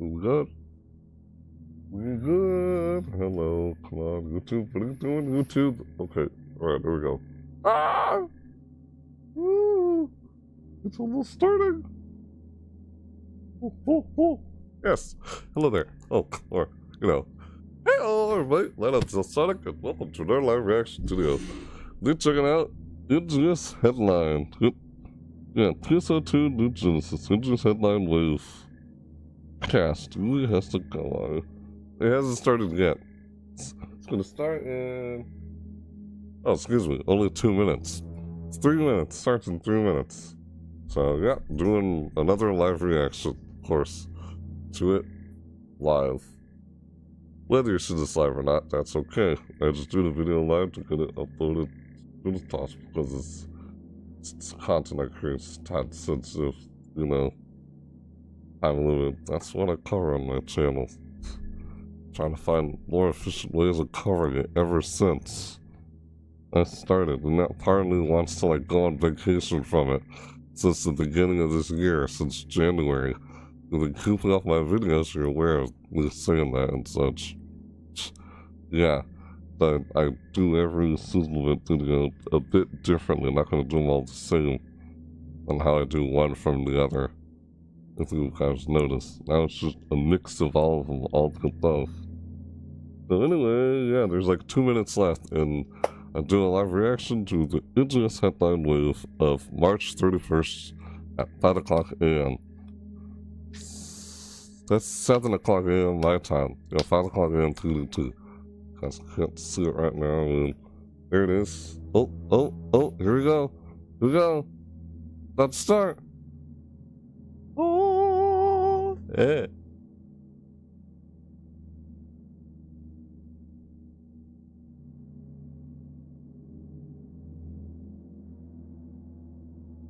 We good? We good? Hello, come on, YouTube. What are you doing, YouTube? Okay, alright, there we go. Ah! Woo! It's almost starting. Oh, oh, oh. Yes. Hello there. Oh, or, you know. Hello, everybody. My name's Alsonic, and welcome to their live reaction video. They're checking out NGS Headline. Yeah, PSO2 New Genesis, NGS Headline WAVE. Cast. Really has to go on. It hasn't started yet. It's gonna start in... Oh, excuse me. Only 2 minutes. It's 3 minutes. Starts in 3 minutes. So, yeah, doing another live reaction, of course, to it live. Whether you see this live or not, that's okay. I just do the video live to get it uploaded as soon as possible because it's content I create. It's time sensitive, you know, time limited. That's what I cover on my channel. Trying to find more efficient ways of covering it ever since I started, and that part of me wants to like go on vacation from it since the beginning of this year, since January. You've been keeping up my videos, you're aware of me saying that and such. Yeah, but I do every single video a bit differently. I'm not going to do them all the same on how I do one from the other. If you guys notice. Now it's just a mix of all of them, all the above. So anyway, yeah, there's like 2 minutes left, and I'm doing a live reaction to the NGS Headline WAVE of March 31st at 5 o'clock a.m. That's 7 o'clock a.m. my time. Yeah, 5 o'clock a.m. TDT. You guys can't see it right now. And there it is. Oh, here we go. Here we go. Let's start. Oh, yeah.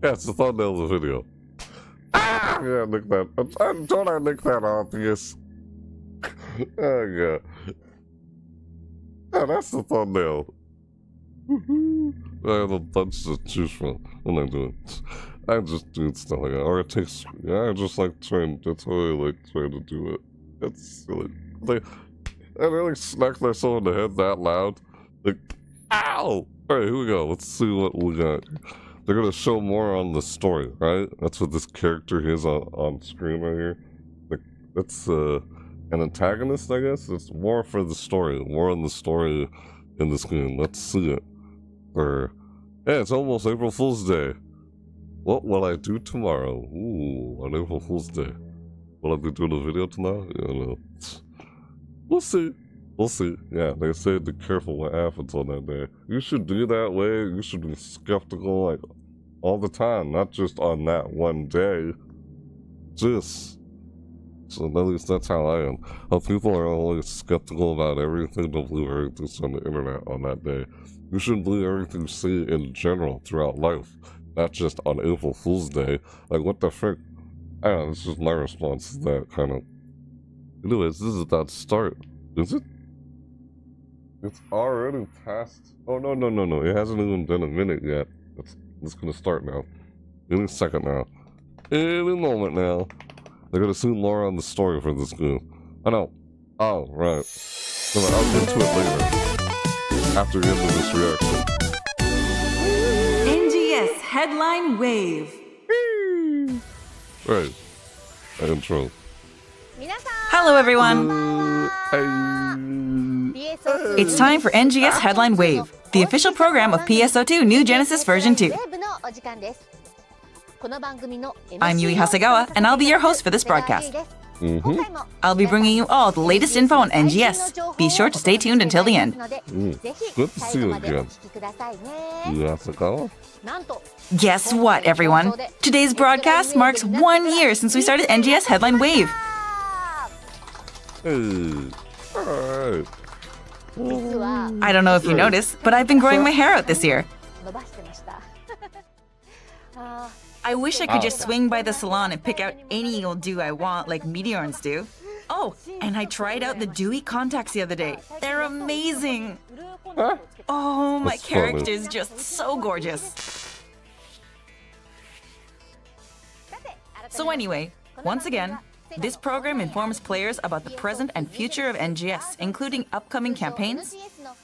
Yeah, it's the thumbnail of the video. Ah! Yeah, nick that. Don't I nick that obvious? Oh, yeah. Yeah, that's the thumbnail. I have a bunch to choose from when I do it. I just do stuff like that. Or it takes... Yeah, I just like trying... That's how I like trying to do it. It's silly. Like, I really smacked myself in the head that loud. Like, ow! Alright, here we go. Let's see what we got. They're gonna show more on the story, right? That's what this character is on screen right here. Like, that's an antagonist, I guess. It's more for the story, more on the story in this game. Let's see it. Yeah, it's almost April Fool's Day. What will I do tomorrow? Ooh, on April Fool's Day. Will I be doing a video tonight? I don't know. We'll see. We'll see. Yeah, they say be careful what happens on that day. You should do that way. You should be skeptical, like, all the time, not just on that one day. Just. So at least that's how I am. How people are always skeptical about everything, don't believe everything on the internet on that day. You shouldn't believe everything you see in general throughout life, not just on April Fool's Day. Like, what the frick? I don't know, this is my response to that, kind of. Anyways, this is that start. Is it? It's already past... Oh, no. It hasn't even been a minute yet. It's gonna start now. Any second now. Any moment now. They're gonna see more on the story for this game. I know. Oh, right. So I'll get to it later. After the end of this reaction. NGS Headline WAVE. Right. Intro. Hello, everyone. It's time for NGS Headline WAVE, the official program of PSO2 New Genesis version 2. I'm Yui Hasegawa, and I'll be your host for this broadcast. I'll be bringing you all the latest info on NGS. Be sure to stay tuned until the end. Good to see you again. Yui Hasegawa? Guess what, everyone? Today's broadcast marks 1 year since we started NGS Headline WAVE. Hey. Alright. I don't know if you noticed, but I've been growing my hair out this year. I wish I could just swing by the salon and pick out any old do I want like meteorns do. Oh, and I tried out the dewy contacts the other day. They're amazing. Huh? Oh, my That's funny. character's just so gorgeous. So anyway, once again, This program informs players about the present and future of NGS, including upcoming campaigns,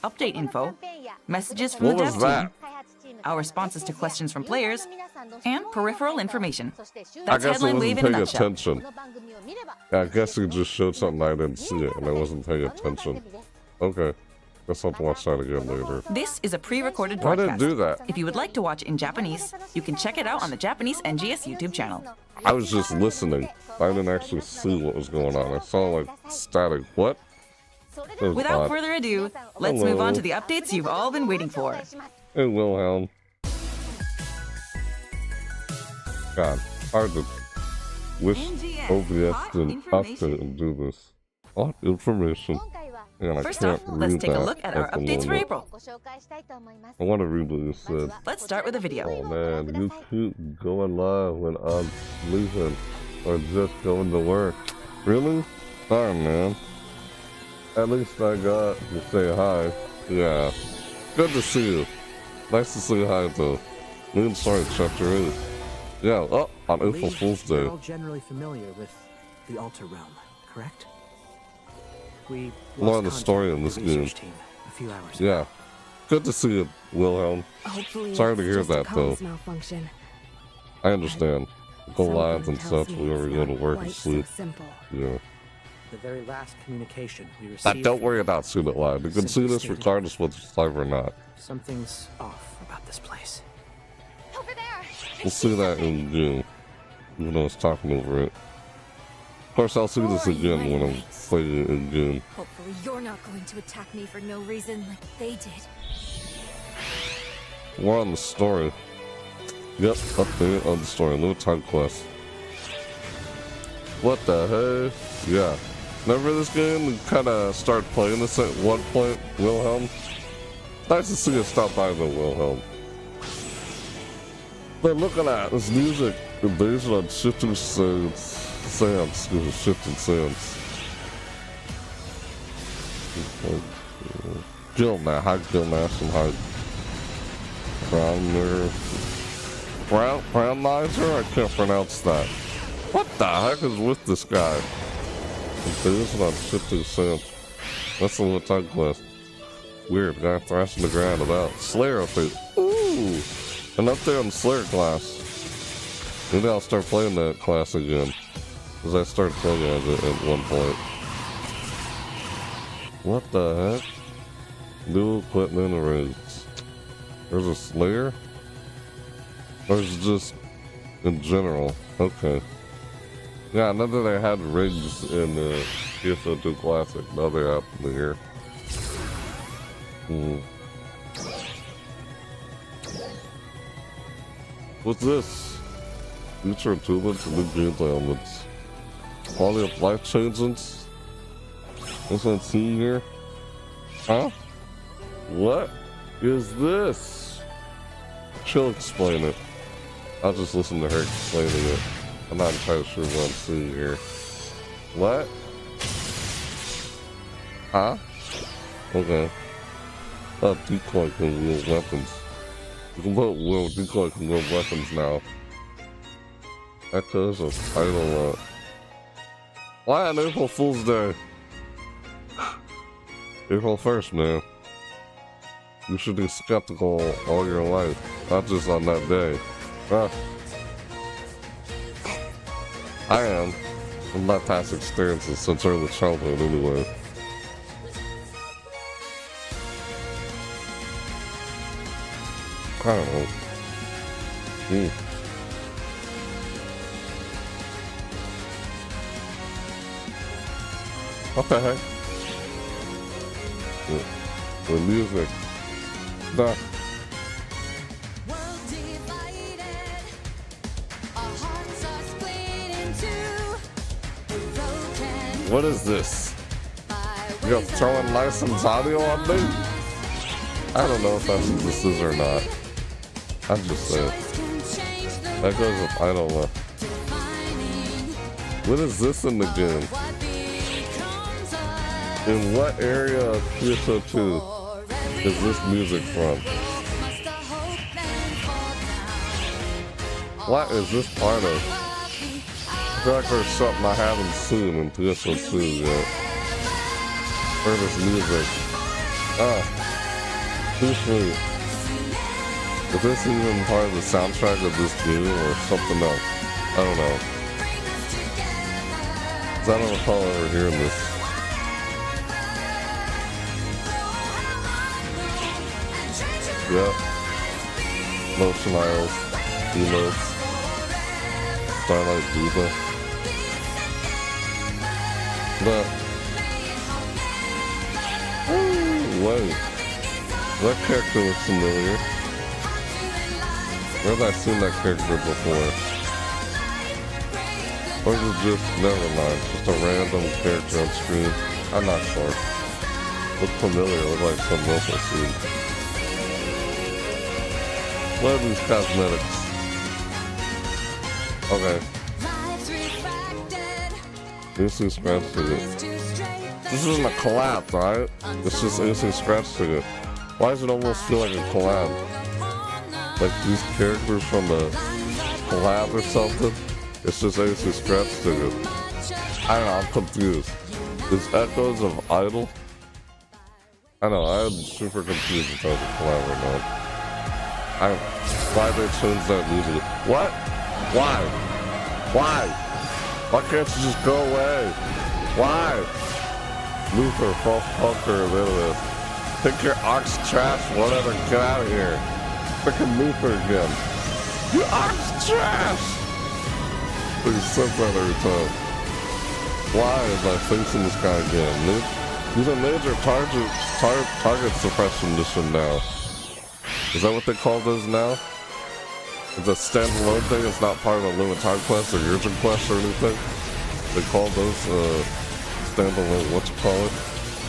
update info, messages from What the was dev that? team, our responses to questions from players, and peripheral information. I That's guess I Headline wasn't WAVE in a paying nutshell. attention. I guess he just showed something I didn't see it, and I wasn't paying attention. Okay. Guess I'll have to watch that again later. This is a pre-recorded Why did broadcast. it do that? If you would like to watch in Japanese, you can check it out on the Japanese NGS YouTube channel. I was just listening. I didn't actually see what was going on. I saw like static. What? That was Without odd. further ado, let's Hello. move on to the updates you've all been waiting for. Hey, Wilhelm. God, hard to wish NGS, OBS hot didn't information. update and do this. Hot information. And I First can't off, let's read take a that look at our the updates for moment. April. I want to read what you said. Let's start with a video. Oh man, you keep going live when I'm sleeping or just going to work. Really? Sorry, man. At least I got to say hi. Yeah. Good to see you. Nice to say hi, though. Moon Story Chapter 8. Yeah, oh, on April Fool's Day. We're all generally familiar with the Altar Realm, correct? We More lost of the contact story in with this the game. research team a few hours ago. Yeah. Good to see you, Wilhelm. Hopefully Sorry to it's hear just a that, though. comms malfunction. I understand. Go Something live and tells such me whenever it's you go to not work and quite so sleep. simple. Yeah. The very last communication we But received. don't worry about seeing it live. You can see this regardless whether it's live or not. Something's off about this place. Over there. We'll see that in June. Even though it's talking over it. Of course, I'll see this again when I'm playing it in June. Hopefully you're not going to attack me for no reason like they did. More on the story. Yep, update on the story. Little time quest. What the heck? Yeah. Remember this game? We kind of started playing this at one point, Wilhelm. Nice to see you stop by though, Wilhelm. But look at that. This music is based on shifting sands. Shifting sands. Gil Nash. Hi, Gil Nash and hi. Brownizer? I can't pronounce that. What the heck is with this guy? Based on shifting sands. That's a little tongue quest. Weird, guy thrashing the ground about Slayer update. Ooh! An update on the Slayer class. Maybe I'll start playing that class again. Because I started playing as it at one point. What the heck? New equipment arrays. There's a Slayer? Or is it just in general? Okay. Yeah, I know that they had rigs in the PSO2 Classic. Now they have them here. What's this? Future improvements and new gameplay elements. Quality of life changes? What's on scene here? Huh? What is this? She'll explain it. I'll just listen to her explaining it. I'm not entirely sure what I'm seeing here. What? Huh? Okay. Decoy can wield weapons. You can put Decoy can wield weapons now. Echoes of title why on April Fool's Day? April 1st, man. You should be skeptical all your life, not just on that day. Huh? I am. I'm not past experiences since early childhood anyway. I don't know. What the heck? The music. Nah. What is this? You're throwing licensed audio on me? I don't know if that's what this is or not. I'm just saying. That goes with I don't know. What is this in the game? In what area of PSO2 is this music from? What is this part of? feel like there's something I haven't seen in PSO2 yet. Where this music? Who's free? Is this even part of the soundtrack of this game or something else? I don't know. 'Cause I don't recall ever hearing this. Yep. Motion aisles, emotes, Starlight Diva. But wait, that character looks familiar. Where have I seen that character before? Or is it just, never mind, just a random character on screen? I'm not sure. Looks familiar, looks like something else I've seen. What are these cosmetics? Okay. This is scratch ticket. This isn't a collab, right? It's just AC scratch ticket. Why does it almost feel like a collab? Like these characters from the collab or something? It's just AC scratch ticket. I don't know, I'm confused. Is Echoes of Idol? I know, I'm super confused if that was a collab or not. Why they changed that music? What? Why? Why? Why can't you just go away? Why? Luther, false punker, this. Pick your ox trash, whatever, get out of here. Frickin' Luther again. You ox trash! He says that every time. Why am I facing this guy again? He's a major target suppression mission now. Is that what they call those now? It's a standalone thing, it's not part of a Limited Time Quest or Urgent Quest or anything? They call those standalone, what you call it?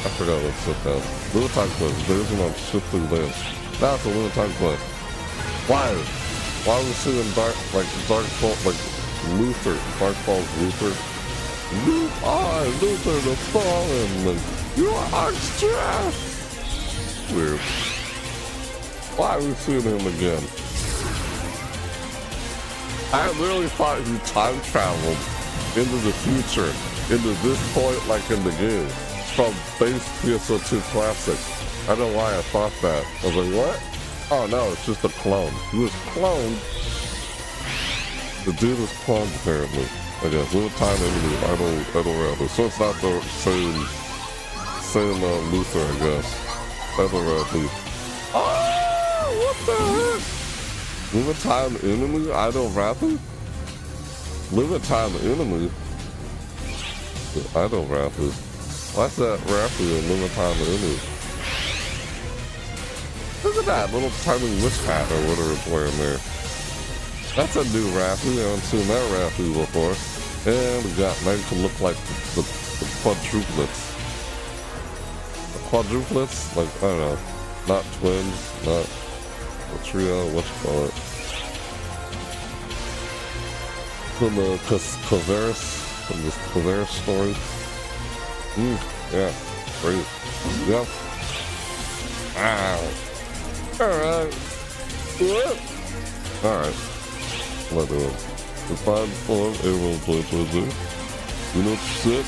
I forgot what's it down. Limited Time Quest, there's one on Shifting Lands. Now it's a Limited Time Quest. Why? Why are we seeing Dark Falls, like Luther, Dark Falls Luther? Luther the Fallen, like, you are trash! Weird. Why are we seeing him again? I literally thought he time traveled into the future, into this point like in the game, from base PSO2 Classic. I don't know why I thought that. I was like, what? Oh no, it's just a clone. He was cloned. The dude was cloned apparently. I guess. Little time enemy, I don't know. So it's not the same Luther, I guess. I don't know. Oh, what the heck? Limit time enemy? I don't rapping? Limit time enemy? I don't rapping. Why's that rapping a limit time enemy? Look at that little tiny witch hat or whatever it's wearing there. That's a new Rafu. I haven't seen that Rafu before. And we got made to look like the quadruplets. The quadruplets? Like, I don't know. Not twins, not a trio, what you call it. From the Claveris story. Yeah, great. Yep. Ow. Alright. What? Alright. Let it up. The fine form, everyone play towards it. You know, sit.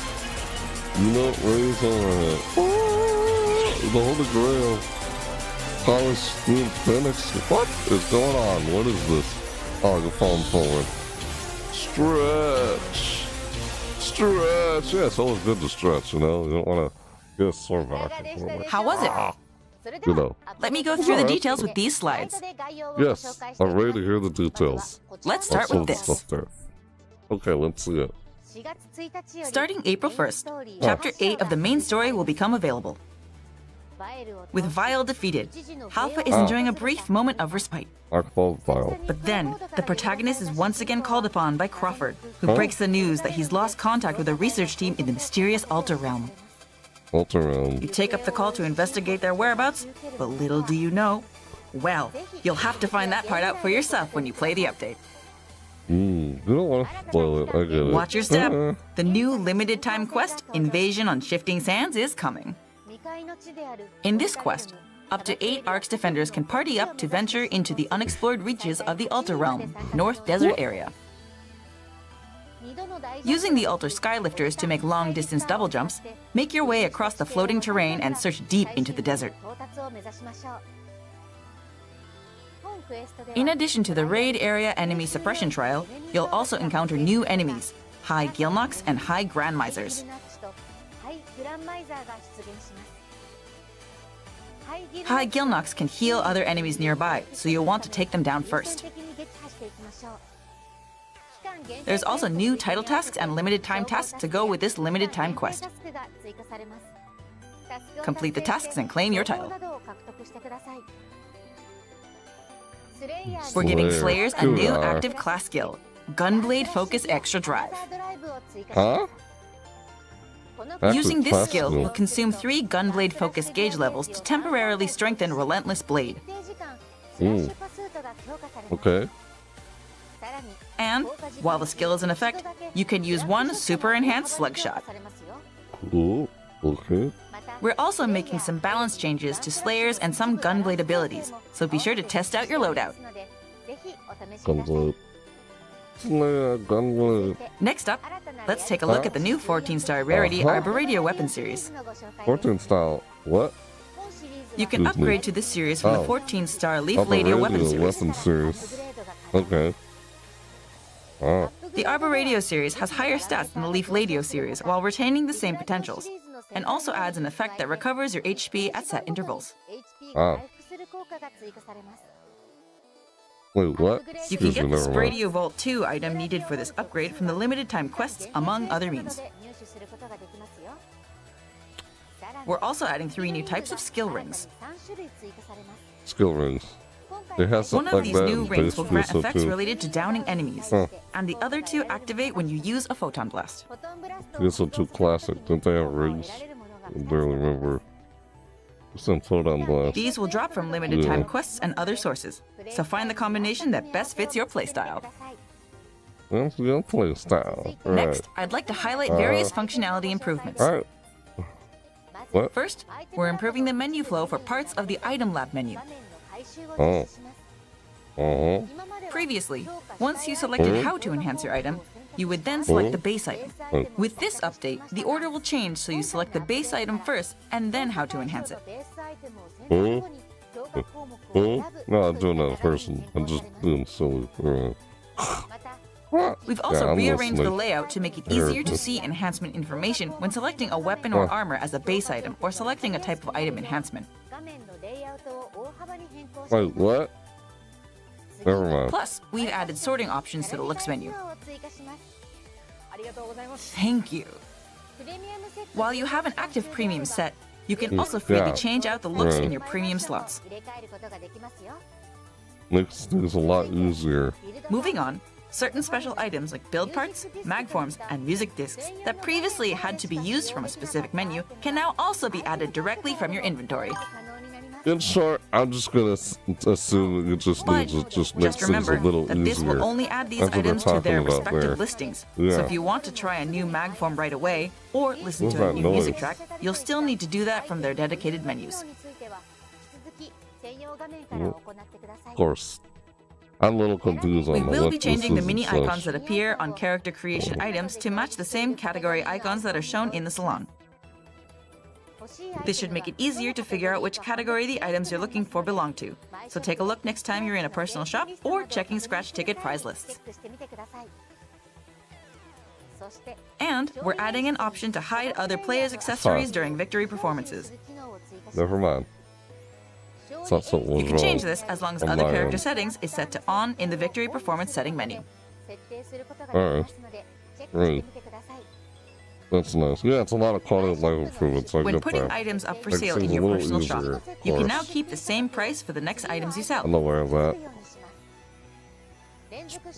You know, raise on our head. The Holy Grail. College student Phoenix. What is going on? What is this? Oh, you're falling forward. Stretch. Stretch. Yeah, it's always good to stretch, you know? You don't want to get a sore back. How was it? You know. Let me go through the details with these slides. Yes, I'm ready to hear the details. Let's start with this. Okay, let's see it. Starting April 1st, Chapter 8 of the main story will become available. With Vile defeated, Halfa is enjoying a brief moment of respite. Archibald Vile. But then, the protagonist is once again called upon by Crawford, who breaks the news that he's lost contact with a research team in the mysterious Alter Realm. Alter Realm. You take up the call to investigate their whereabouts, but little do you know. Well, you'll have to find that part out for yourself when you play the update. You don't want to spoil it, I get it. Watch your step. The new limited time quest, Invasion on Shifting Sands, is coming. In this quest, up to 8 Arcs defenders can party up to venture into the unexplored reaches of the Alter Realm, North Desert area. Using the Alter Skylifters to make long-distance double jumps, make your way across the floating terrain and search deep into the desert. In addition to the raid area enemy suppression trial, you'll also encounter new enemies, High Gilnox and High Grandmisers. High Gilnox can heal other enemies nearby, so you'll want to take them down first. There's also new title tasks and limited time tasks to go with this limited time quest. Complete the tasks and claim your title. We're giving Slayers a new active class skill, Gunblade Focus Extra Drive. Huh? Using this skill will consume 3 Gunblade Focus gauge levels to temporarily strengthen Relentless Blade. Okay. And, while the skill is in effect, you can use 1 super enhanced slugshot. Cool. Okay. We're also making some balance changes to Slayers and some Gunblade abilities, so be sure to test out your loadout. Gunblade. Slayer, Gunblade. Next up, let's take a look at the new 14-star rarity Arboradio weapon series. 14 style. What? You can upgrade to this series from the 14-star Leaf Ladio weapon series. Okay. The Arboradio series has higher stats than the Leaf Ladio series while retaining the same potentials, and also adds an effect that recovers your HP at set intervals. Wait, what? You can get the Spradio Vault 2 item needed for this upgrade from the limited time quests, among other means. We're also adding 3 new types of skill rings. Skill rings. One of these new rings will grant effects related to downing enemies, and the other 2 activate when you use a Photon Blast. These are 2 classic. Don't they have rings? I barely remember. Some Photon Blast. These will drop from limited time quests and other sources, so find the combination that best fits your playstyle. That's your playstyle. Next, I'd like to highlight various functionality improvements. Alright. What? First, we're improving the menu flow for parts of the Item Lab menu. Previously, once you selected how to enhance your item, you would then select the base item. With this update, the order will change so you select the base item first and then how to enhance it. No, I'm doing that person. I'm just being silly. We've also rearranged the layout to make it easier to see enhancement information when selecting a weapon or armor as a base item or selecting a type of item enhancement. Wait, what? Never mind. Plus, we've added sorting options to the looks menu. Thank you. While you have an active premium set, you can also freely change out the looks in your premium slots. Makes things a lot easier. Moving on, certain special items like build parts, mag forms, and music discs that previously had to be used from a specific menu can now also be added directly from your inventory. In short, I'm just gonna assume it just needs to just make things a little that easier. This will only add these items to their respective listings. So if you want to try a new mag form right away, or listen to a new music track, you'll still need to do that from their dedicated menus. Of course. I'm a little confused on We will what be changing the this is mini and such. icons that appear on character creation items to match the same category icons that are shown in the salon. This should make it easier to figure out which category the items you're looking for belong to. So take a look next time you're in a personal shop or checking scratch ticket prize lists. And we're adding an option to hide other players' accessories during victory performances. Never mind. Thought something was You can change wrong this as long as on other my character end. settings is set to on in the victory performance setting menu. Alright. Right. That's nice. Yeah, it's a lot of quality of life improvements. I When get putting that. items up for Makes sale things in a your little personal shop, easier, of you can now course. keep the same price for the next items you sell. I'm aware of that.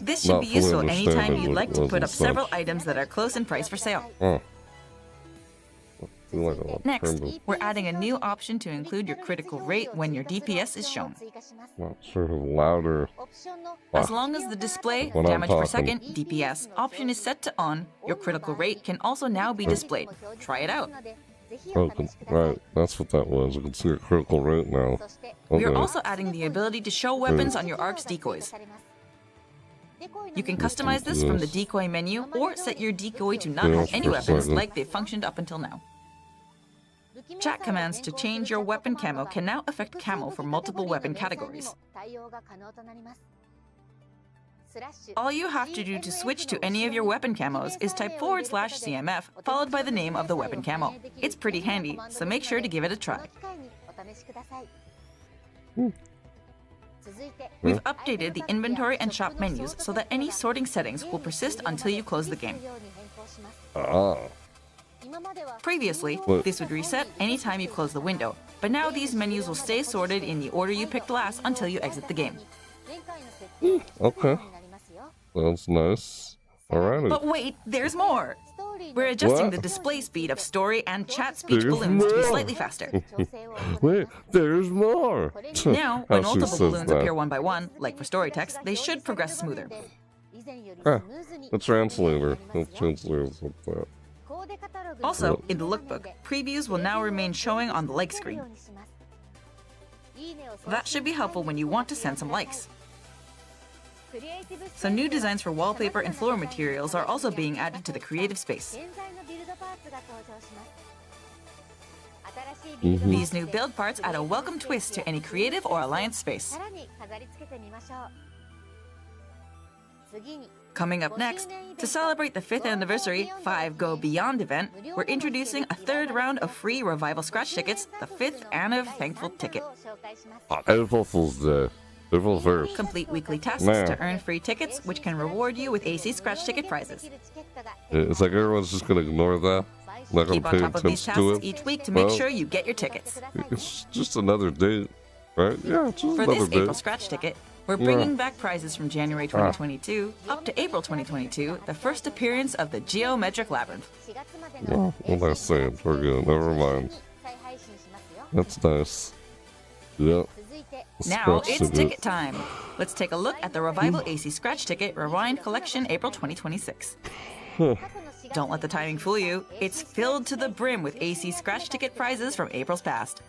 This should Not be fully useful anytime understanding you'd what like it to was put and up several such. items that are close in price for sale. Oh. I feel like a Next, alternative. we're adding a new option to include your critical rate when your DPS is shown. Not sure of louder. As long as the display, When I'm damage per talking. second, DPS, option is set to on, your critical rate can also now be displayed. Try it out. Oh, right, that's what that was. You can see a critical rate now. We Okay. are also adding the ability to show weapons on your Ark's decoys. You can customize this from the decoy menu or set your decoy to not have any weapons like they've functioned up until now. Chat commands to change your weapon camo can now affect camo for multiple weapon categories. All you have to do to switch to any of your weapon camos is type /CMF followed by the name of the weapon camo. It's pretty handy, so make sure to give it a try. We've updated the inventory and shop menus so that any sorting settings will persist until you close the game. Previously, this would reset anytime you close the window, but now these menus will stay sorted in the order you picked last until you exit the game. Okay. Sounds nice. Alrighty. But wait, there's more! We're adjusting the display speed of story and chat speech balloons to be slightly faster. Wait, there's more! Now, when How she multiple says balloons that. appear one by one, like for story text, they should progress smoother. The translator. The translator's like that. Also, in the lookbook, previews will now remain showing on the like screen. That should be helpful when you want to send some likes. So new designs for wallpaper and floor materials are also being added to the creative space. These new build parts add a welcome twist to any creative or alliance space. Coming up next, to celebrate the 5th anniversary 5 Go Beyond event, we're introducing a third round of free Revival Scratch tickets, the 5th Anniv Thankful Ticket. April Fool's Day. April 1st. Complete weekly tasks Man. to earn free tickets, which can reward you with AC Scratch ticket prizes. It's like everyone's just gonna ignore that. Not gonna Keep on pay top of these attention to tasks it. each week to make Well, sure you get your tickets. It's just another date, right? Yeah, it's just For another this date. April Scratch ticket, we're bringing back prizes from January 2022 up to April 2022, the first appearance of the Geometric Labyrinth. Well, that's saying. We're good. Never mind. That's nice. Yep. Now Scratch it's ticket. ticket time. Let's take a look at the Revival AC Scratch Ticket Rewind Collection April 2026. Don't let the timing fool you. It's filled to the brim with AC Scratch Ticket prizes from April's past.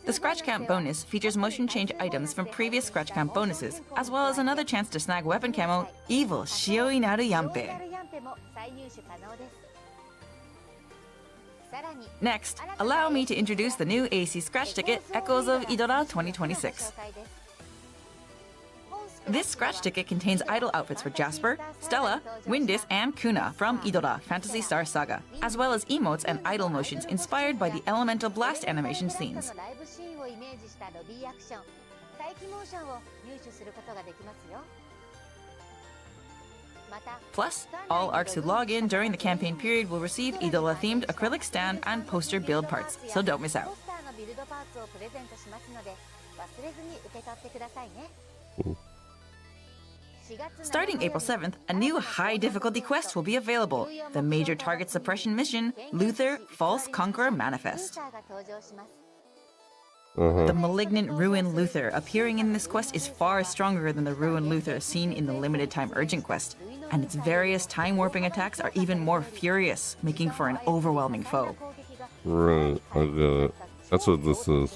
The Scratch Camp bonus features motion change items from previous Scratch Camp bonuses, as well as another chance to snag weapon camo, Evil Shioi Naru Yampe. Next, allow me to introduce the new AC Scratch Ticket, Echoes of Idora 2026. This scratch ticket contains idol outfits for Jasper, Stella, Windis, and Kuna from Idora Phantasy Star Saga, as well as emotes and idol motions inspired by the Elemental Blast animation scenes. Plus, all ARCs who log in during the campaign period will receive Idola-themed acrylic stand and poster build parts, so don't miss out. Starting April 7th, a new high-difficulty quest will be available, the Major Target Suppression Mission, Luther False Conqueror Manifest. The malignant Ruin Luther appearing in this quest is far stronger than the Ruin Luther seen in the limited time urgent quest, and its various time-warping attacks are even more furious, making for an overwhelming foe. Right, I get it. That's what this is.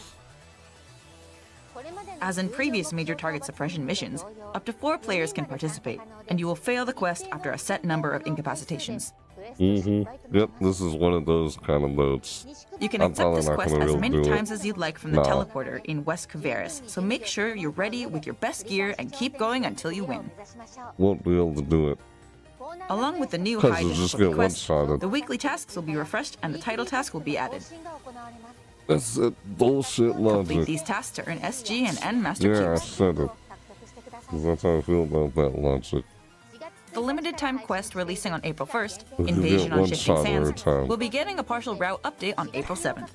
As in previous Major Target Suppression missions, up to 4 players can participate, and you will fail the quest after a set number of incapacitations. Yep, this is one of those kind of modes. You can I'm accept probably this not quest gonna be as able to many do it. times as you'd like from the Nah. teleporter in West Kavaris, so make sure you're ready with your best gear and keep going until you win. Won't be able to do it. Along with the new 'Cause high you'll just difficulty get quests, one-shotted. the weekly tasks will be refreshed and the title task will be added. That's it. Bullshit Complete logic. these tasks to earn SG and N Master Yeah, I Cubes. said it. 'Cause that's how I feel about that logic. The limited time quest releasing on April 1st, You get Invasion on one Shifting shot at a Sands, time. will be getting a partial route update on April 7th.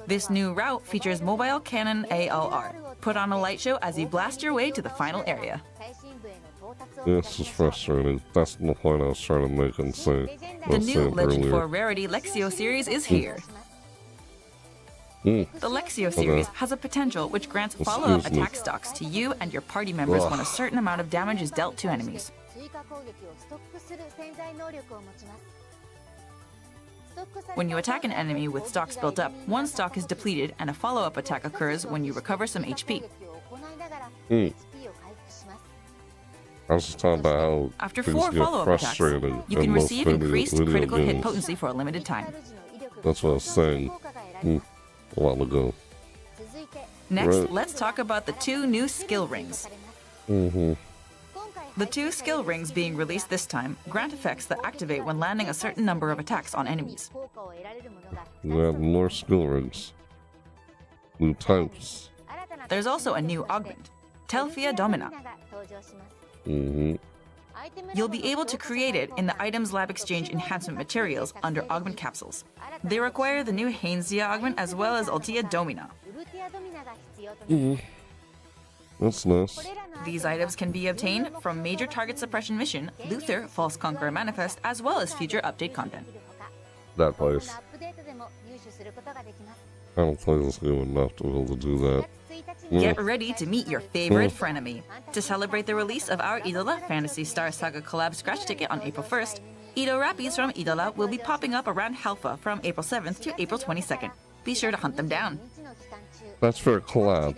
This new route features Mobile Cannon ALR. Put on a light show as you blast your way to the final area. This is frustrating. That's the point I was trying to make and say. The new Legend earlier. 4 Rarity Lexio series is here. The Lexio series has a potential which grants follow-up Excuse me. attack stocks to you and your party members when a certain amount of damage is dealt to enemies. When you attack an enemy with stocks built up, one stock is depleted and a follow-up attack occurs when you recover some HP. I was just talking about how After things 4 get follow-up attacks, frustrating you in can most receive video increased critical hit games. potency for a limited time. That's what I was saying a while ago. Next, Right. let's talk about the 2 new skill rings. Mm-hmm. The 2 skill rings being released this time grant effects that activate when landing a certain number of attacks on enemies. You have more skill rings. New types. There's also a new augment, Telfia Domina. Mm-hmm. You'll be able to create it in the Items Lab Exchange enhancement materials under augment capsules. They require the new Hainzia augment as well as Altia Domina. That's nice. These items can be obtained from major target suppression mission, Luther, False Conqueror Manifest, as well as future update content. That place. I don't play this game enough to be able to do that. Get ready to meet your favorite frenemy. To celebrate the release of our Idola Phantasy Star Saga collab scratch ticket on April 1st, Ido Rappies from Idola will be popping up around Halfa from April 7th to April 22nd. Be sure to hunt them down. That's for a collab.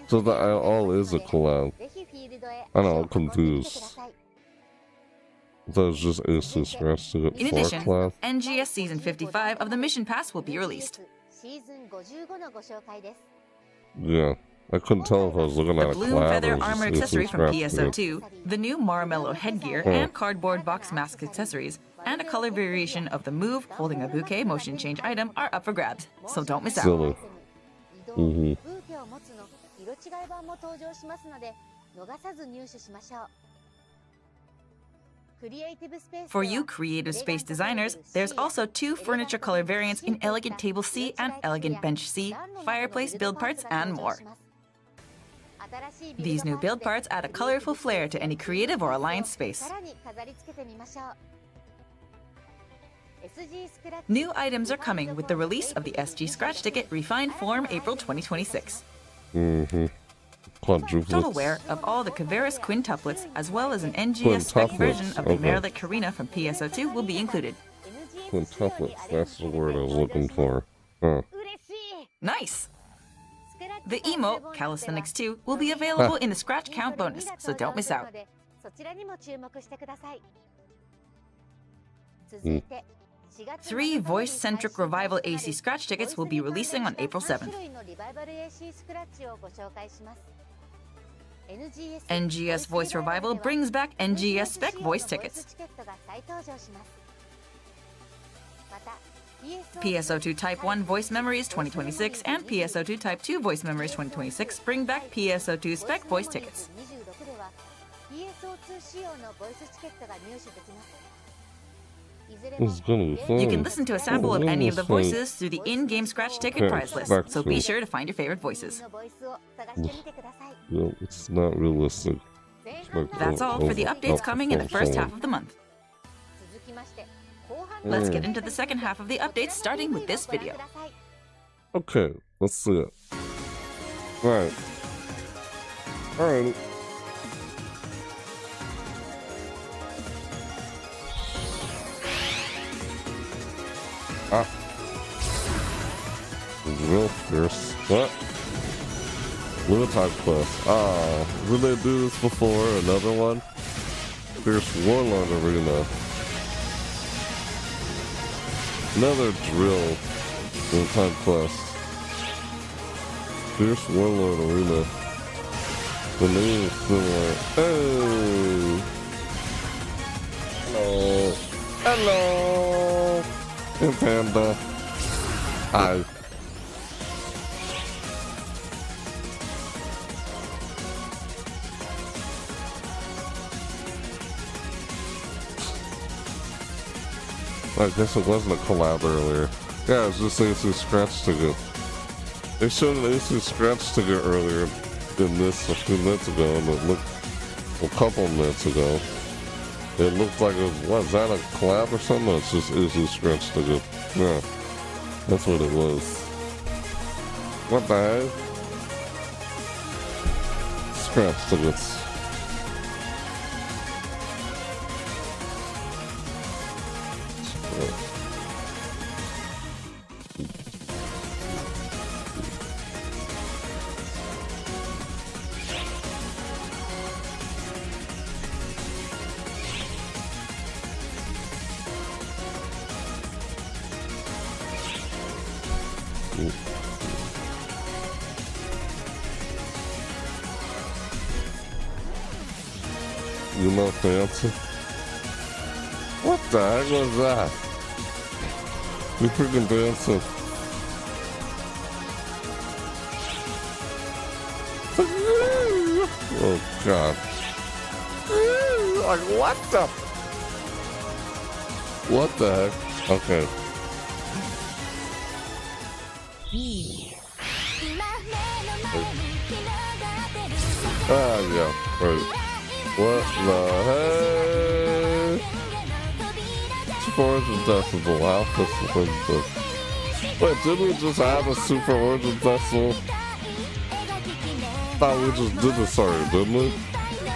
So that all is a collab. I know, I'm confused. That was just AC scratch to get In for a addition, collab. NGS Season 55 of the Mission Pass will be released. Yeah, I couldn't tell if I was looking The at a Bloom collab Feather or armor just accessory AC from scratch to get. PSO2, the new Marmello headgear and cardboard box mask accessories, and a color variation of the Move holding a bouquet motion change item are up for grabs, so don't miss out. Silly. Mm-hmm. For you creative space designers, there's also 2 furniture color variants in Elegant Table C and Elegant Bench C, fireplace build parts, and more. These new build parts add a colorful flair to any creative or alliance space. New items are coming with the release of the SG Scratch Ticket Refined Form April 2026. Mm-hmm. Quadruplets. Totalware of all the Caveris quintuplets, as well as an NGS spec Quintuplets, version of the okay. Marilyn Karina from PSO2 will be included. Quintuplets, that's the word I was looking for. Huh. Nice! The emote, Calisthenics 2, will be available in the Scratch Count bonus, so don't miss out. 3 voice-centric Revival AC Scratch tickets will be releasing on April 7th. NGS Voice Revival brings back NGS Spec Voice tickets. PSO2 Type 1 Voice Memories 2026 and PSO2 Type 2 Voice Memories 2026 bring back PSO2 Spec Voice tickets. It's gonna be fun. You can listen to a sample of any of the voices through the in-game Scratch Ticket Okay, prize list, back so to be it. sure to find your favorite voices. Yeah, it's not realistic. It's like, That's all for the updates coming in the first half of the month. Let's get into the second half of the updates, starting with this video. Okay, let's see it. Alright. Alright. Ah. Real fierce. What? Lunatic Quest. Ah, did they do this before? Another one? Fierce Warlord Arena. Another drill. Lunatic Quest. Fierce Warlord Arena. The name is similar. Hey! Hello. Hello! Hey, Panda. Hi. I guess it wasn't a collab earlier. Yeah, it was just AC Scratch Ticket. They showed an AC Scratch Ticket earlier than this a few minutes ago, and it looked a couple minutes ago. It looked like it was, what, is that a collab or something? No, it's just AC Scratch Ticket. Yeah, that's what it was. What the heck? Scratch Tickets. You know Fancy? What the heck was that? You freaking dancing. Oh god. Like what the? What the heck? Okay. Ah, yeah, right. What the heck? Super Origin Festival, how this was this? Wait, didn't we just have a Super Origin Festival? Thought we just did this already, didn't we?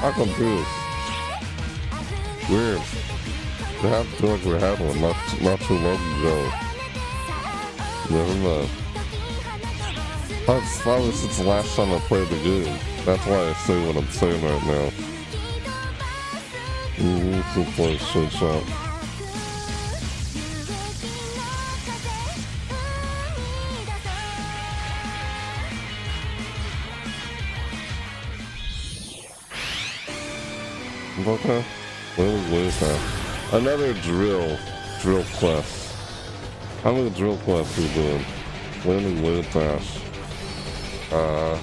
I'm confused. Weird. We have to feel like we had one not too long ago. Never mind. That's probably since the last time I played the game. That's why I say what I'm saying right now. We'll play straight shot. Okay. Where's that? Another drill quest. How many drill quests are we doing? Landing wave dash. Ow.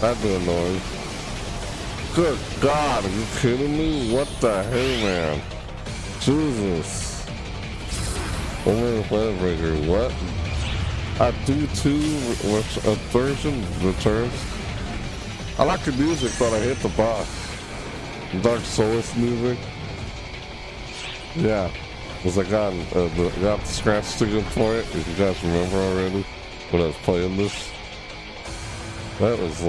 That'd be annoying. Good God, are you kidding me? What the hell, man? Jesus. Only a breaker. What? I do two version returns. I like the music, but I hate the boss. Dark Souls music. Yeah. Because I got the scratch sticker for it, if you guys remember already, when I was playing this. That was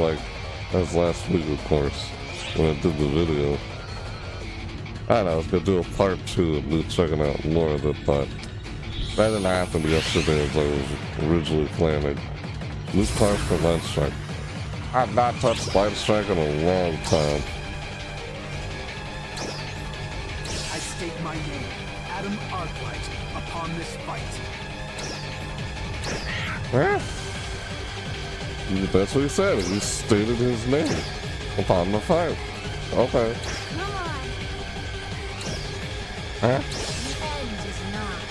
last week, of course, when I did the video. I know, I was gonna do a part 2 of me checking out more of it, but that didn't happen yesterday as I was originally planning. New cards for Line Strike. I've not touched Line Strike in a long time. I stake my name, Adam Arclight, upon this fight. Huh? That's what he said. He stated his name upon the fight. Okay. Come on. Huh? The end is nigh.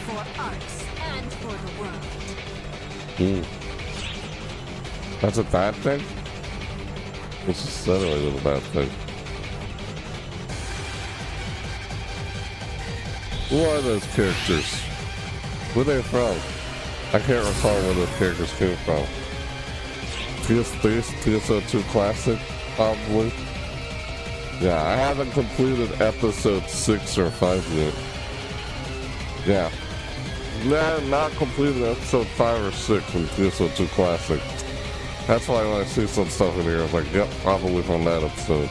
For us and for the world. That's a bad thing? Let's just said it was a bad thing. Who are those characters? Where are they from? I can't recall where those characters came from. PS3, TSO2 Classic, probably. Yeah, I haven't completed episode 6 or 5 yet. Yeah. Nah, not completed episode 5 or 6 in TSO2 Classic. That's why when I see some stuff in here, I was like, yep, probably from that episode.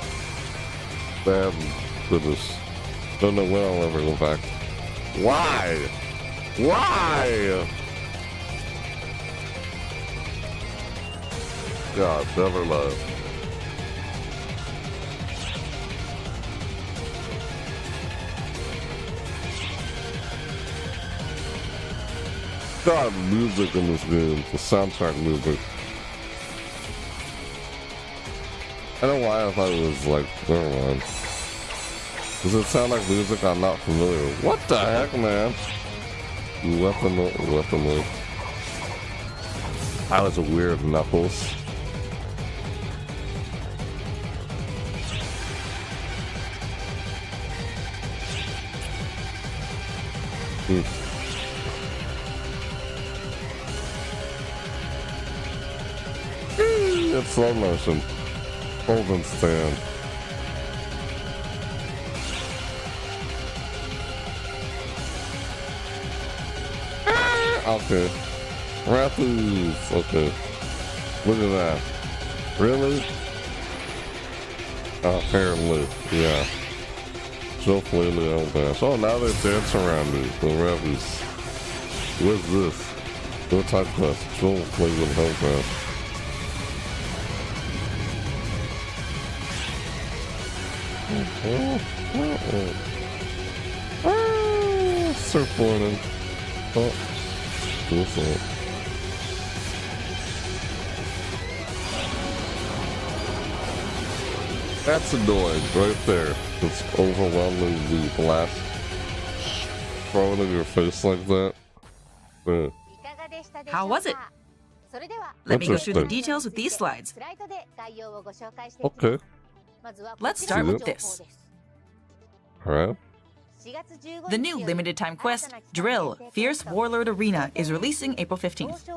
Bad goodness. Don't know when I'll ever go back. Why? Why? God, never mind. God, music in this game, the soundtrack music. I don't know why I thought it was like, never mind. Does it sound like music I'm not familiar with? What the heck, man? Weaponly. That was a weird Knuckles. It's slow motion. Hold and stand. Okay. Rapus. Okay. Look at that. Really? Apparently, yeah. Jill fleeing the L dash. Oh, now they dance around it. The rebels. What's this? What type quest? Jill fleeing the L dash. Surf morning. Oh, what's up? That's annoying right there. It's overwhelmingly blast thrown in your face like that. Yeah. How was it? Let me go through the details with these slides. Okay. Let's start with this. Alright. The new limited time quest, Drill Fierce Warlord Arena, is releasing April 15th.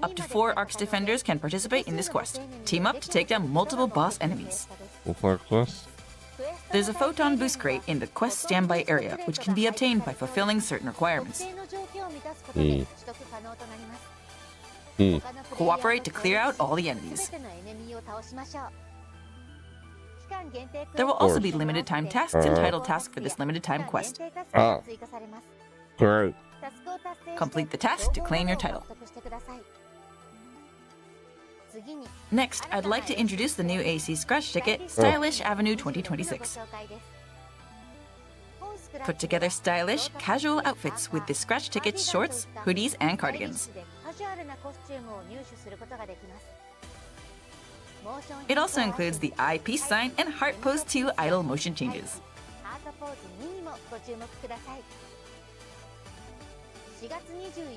Up to 4 Arcs defenders can participate in this quest. Team up to take down multiple boss enemies. What's our quest? There's a photon boost crate in the quest standby area, which can be obtained by fulfilling certain requirements. Cooperate to clear out all the enemies. There will also be limited time tasks and title tasks for this limited time quest. Ah. Great. Complete the task to claim your title. Next, I'd like to introduce the new AC scratch ticket, Stylish Avenue 2026. Put together stylish, casual outfits with the scratch ticket shorts, hoodies, and cardigans. It also includes the eye peace sign and Heart Pose 2 idle motion changes.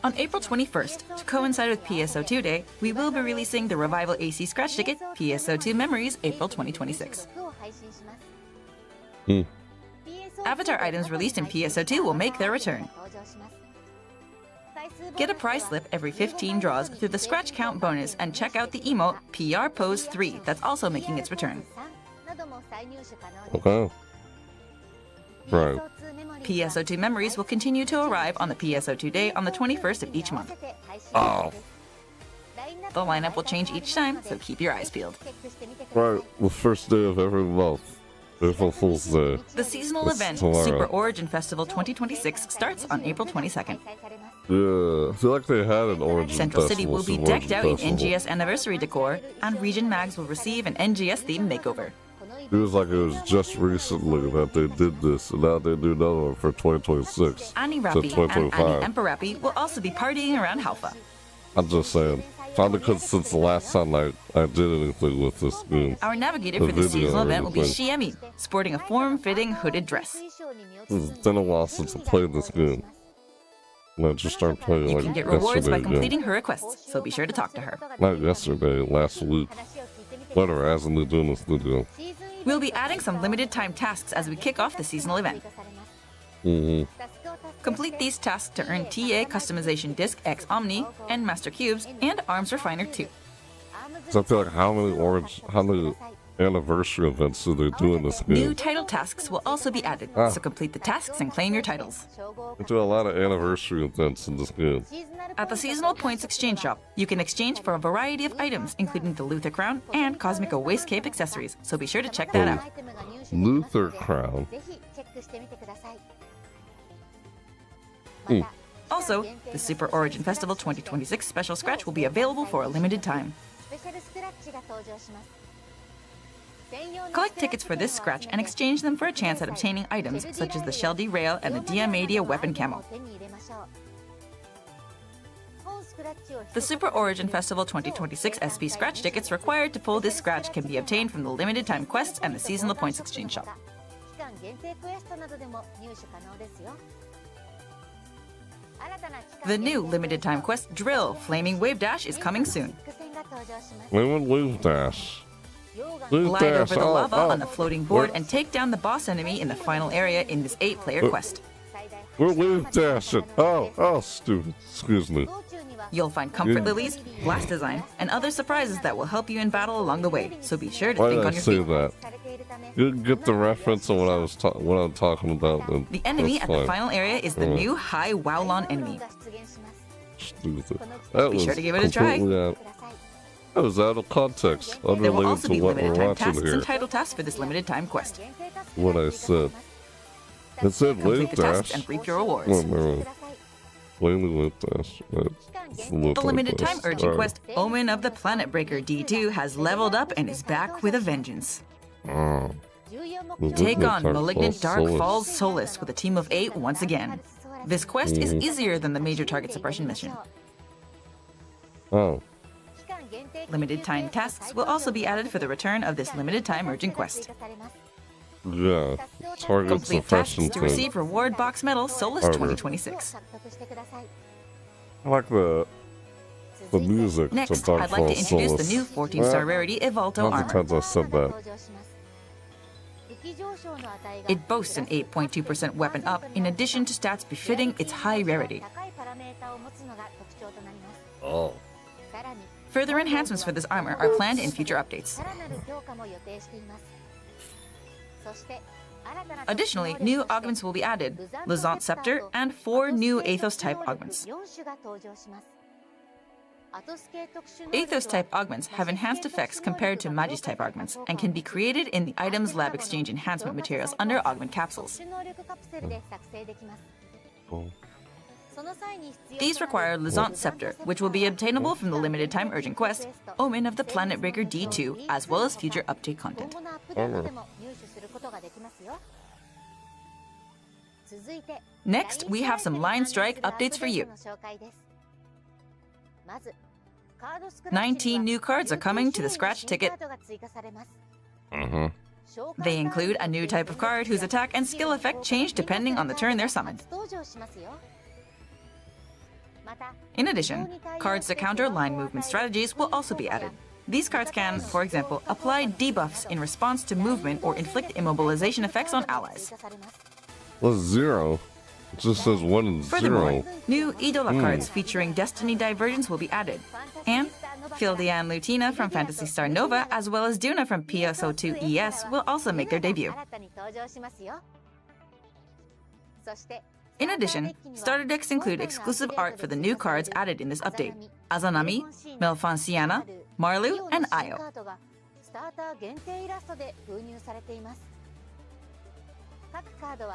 On April 21st, to coincide with PSO2 Day, we will be releasing the Revival AC Scratch Ticket, PSO2 Memories, April 2026. Avatar items released in PSO2 will make their return. Get a prize slip every 15 draws through the Scratch Count bonus and check out the emote PR Pose 3 that's also making its return. Okay. Right. PSO2 Memories will continue to arrive on the PSO2 Day on the 21st of each month. Oh. The lineup will change each time, so keep your eyes peeled. Right. The first day of every month. April Fool's Day. The seasonal That's event, tomorrow. Super Origin Festival 2026, starts on April 22nd. Yeah. I feel like they had an Origin Central Festival. City will be some decked out Origin in Festival. NGS Anniversary decor, and Region Mags will receive an NGS theme makeover. It was like it was just recently that they did this, and now they do another one for 2026. Annie So Rappy and 2025. Annie Emperor Rappy will also be partying around Halfa. I'm just saying. Probably because since the last time I did anything with this game. Our navigator The for this video seasonal and event will be everything. Shiemi, sporting a form-fitting hooded dress. It's been a while since I played this game. And I just started playing You like can get rewards by yesterday again. completing her requests, so be sure to talk to her. Not yesterday, last week. Whatever, as I'm doing this video. We'll be adding some limited time tasks as we kick off the seasonal event. Complete these tasks to earn TA Customization Disc X Omni and Master Cubes and Arms Refiner 2. So I feel like how many anniversary events do they do in this New game? title tasks will also be added, so complete the tasks and claim your titles. They do a lot of anniversary events in this game. At the Seasonal Points Exchange Shop, you can exchange for a variety of items, including the Luther Crown and Cosmico Waist Cape accessories, so be sure to check that out. Luther Crown. Also, the Super Origin Festival 2026 Special Scratch will be available for a limited time. Collect tickets for this scratch and exchange them for a chance at obtaining items such as the Shell Derail and the Diamedia Weapon Camo. The Super Origin Festival 2026 SP Scratch tickets required to pull this scratch can be obtained from the limited time quests and the Seasonal Points Exchange Shop. The new limited time quest Drill Flaming Wave Dash is coming soon. Lemon Wave Dash. Wave Glide Dash. over the Oh, lava oh. on the floating board and take down the boss enemy in the final area in this 8-player quest. We're Wave Dashing. Oh, stupid. Excuse me. You'll find comfort lilies, blast design, and other surprises that will help you in battle along the way, so be sure to Why think did I on your say feet. that? You get the reference of what I'm talking about. Then The enemy that's at the fine. final area is the new High Wowlon enemy. Stupid. That Be was sure to give it a try. completely That was out of context, There will unrelated also to be what we're limited time watching tasks here. and title tasks for this limited time quest. What I said. It said Complete wave the tasks dash. and reap your Oh, rewards. no. Plainly wave dash. That's The limited time urgent quest, Omen of the Planet Breaker D2, has leveled up and is back with a vengeance. Oh. Take on Malignant Dark Solace. Falls Solace with a team of 8 once again. This quest is easier than the major target suppression mission. Oh. Limited time tasks will also be added for the return of this limited time urgent quest. Yeah. Target Complete tasks suppression to thing. receive reward box medal Solus Harder. 2026. I like the music Next, to Dark I'd like to Falls introduce Solace. the new 14-star rarity Evolto Not the armor. times I said that. It boasts an 8.2% weapon up in addition to stats befitting its high rarity. Oh. Further enhancements for this armor are planned in future updates. Additionally, new augments will be added, Lizant Scepter, and 4 new Athos-type augments. Athos-type augments have enhanced effects compared to Magis-type augments and can be created in the Items Lab Exchange enhancement materials under augment capsules. Oh. These require Lizant Scepter, which will be obtainable from the limited time urgent quest, Omen of the Planet Breaker D2, as well as future update content. Next, we have some Line Strike updates for you. 19 new cards are coming to the scratch ticket. Uh-huh. They include a new type of card whose attack and skill effect change depending on the turn they're summoned. In addition, cards that counter line movement strategies will also be added. These cards can, for example, apply debuffs in response to movement or inflict immobilization effects on allies. What's 0? It just says 1 and 0. Furthermore, new Idola cards featuring Destiny Divergence will be added. And Fildian Lutina from Phantasy Star Nova, as well as Duna from PSO2 ES, will also make their debut. In addition, starter decks include exclusive art for the new cards added in this update: Azanami, Melfanciana, Marlu, and Io.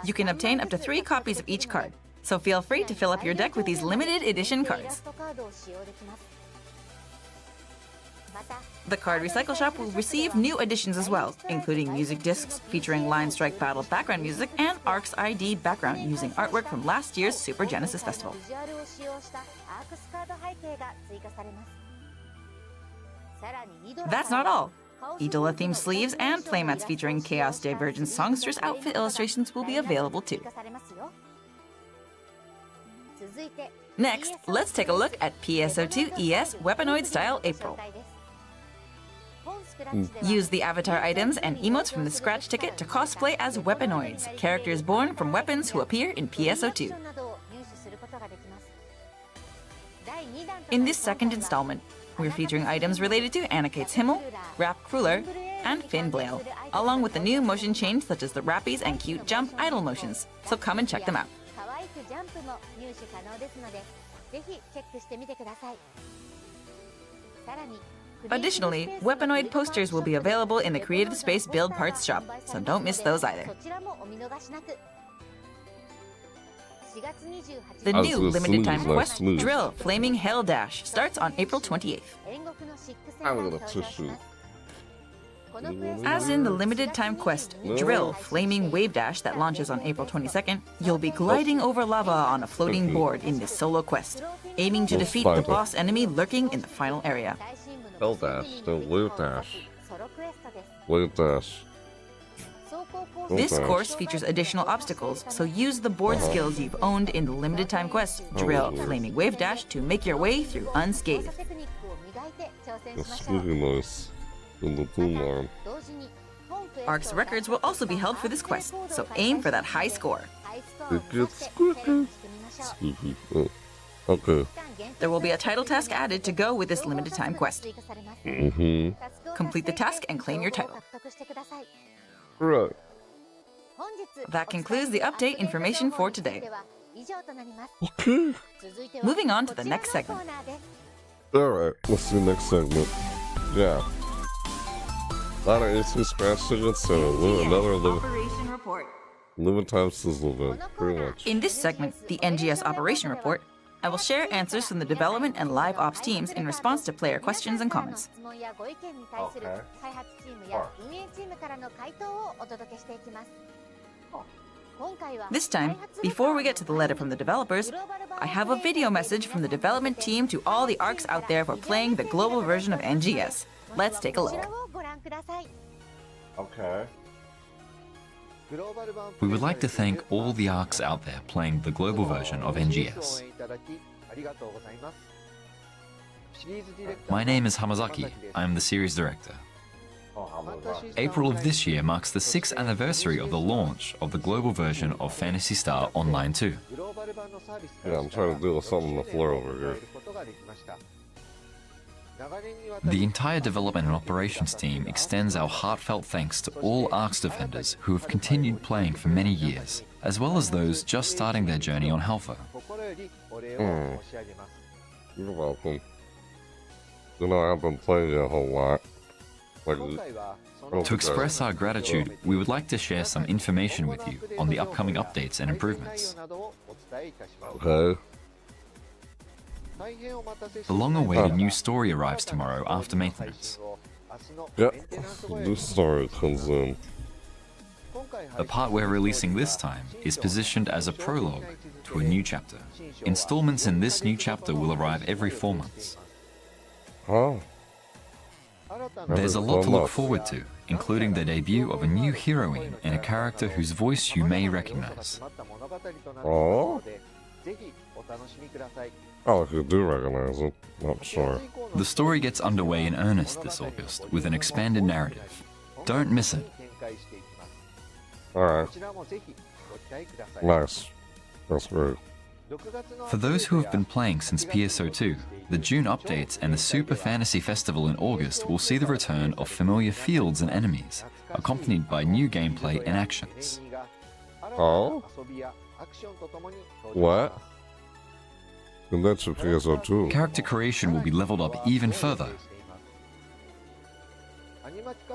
You can obtain up to 3 copies of each card, so feel free to fill up your deck with these limited edition cards. The card recycle shop will receive new additions as well, including music discs featuring Line Strike Battle background music and Ark's ID background using artwork from last year's Super Genesis Festival. That's not all. Idola-themed sleeves and playmats featuring Chaos Divergence Songstress outfit illustrations will be available too. Next, let's take a look at PSO2 ES Weaponoid Style April. Use the avatar items and emotes from the scratch ticket to cosplay as Weaponoids, characters born from weapons who appear in PSO2. In this second installment, we're featuring items related to Anaki's Himmel, Rap Cruller, and Finn Blail, along with the new motion change such as the Rappies and Cute Jump idle motions, so come and check them out. Additionally, Weaponoid posters will be available in the Creative Space Build Parts shop, so don't miss those either. The new limited time quest, Drill Flaming Hell Dash, starts on April 28th. I'm gonna tissue. As in the limited time quest, Drill Flaming Wave Dash that launches on April 22nd, you'll be gliding over lava on a floating board in this solo quest, aiming to defeat the boss enemy lurking in the final area. Hell dash, no wave dash. Wave dash. This course features additional obstacles, so use the board skills you've owned in the limited time quest, Drill Flaming Wave Dash, to make your way through unscathed. The squeaky noise in the boom arm. Ark's records will also be held for this quest, so aim for that high score. It gets squeaky. Squeaky. Oh. Okay. There will be a title task added to go with this limited time quest. Complete the task and claim your title. Right. That concludes the update information for today. Okay. Moving on to the next segment. Alright, what's the next segment? Yeah. A lot of AC scratch tickets and another Operation Report. living time sizzle event, pretty much. In this segment, the NGS Operation Report, I will share answers from the development and live ops teams in response to player questions and comments. This time, before we get to the letter from the developers, I have a video message from the development team to all the ARCs out there for playing the global version of NGS. Let's take a look. Okay. We would like to thank all the ARCs out there playing the global version of NGS. My name is Hamazaki. I am the series director. April of this year marks the 6th anniversary of the launch of the global version of Phantasy Star Online 2. Yeah, I'm trying to deal with something on the floor over here. The entire development and operations team extends our heartfelt thanks to all ARCs defenders who have continued playing for many years, as well as those just starting their journey on Halpha. You're welcome. You know, I've been playing a whole lot. To express our gratitude, we would like to share some information with you on the upcoming updates and improvements. Okay. The long-awaited new story arrives tomorrow after maintenance. Yep. New story comes in. The part we're releasing this time is positioned as a prologue to a new chapter. Installments in this new chapter will arrive every 4 months. Huh? There's a lot to look forward to, including the debut of a new heroine and a character whose voice you may recognize. Oh? Oh, if you do recognize it, not sure. The story gets underway in earnest this August with an expanded narrative. Don't miss it. Alright. Nice. That's great. For those who have been playing since PSO2, the June updates and the Super Fantasy Festival in August will see the return of familiar fields and enemies, accompanied by new gameplay and actions. Oh? What? And that's your PSO2. Character creation will be leveled up even further.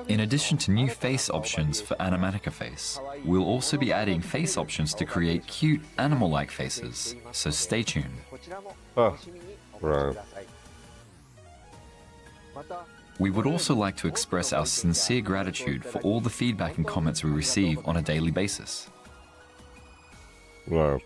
In addition to new face options for Animatica Face, we'll also be adding face options to create cute animal-like faces, so stay tuned. Right. We would also like to express our sincere gratitude for all the feedback and comments we receive on a daily basis. Right.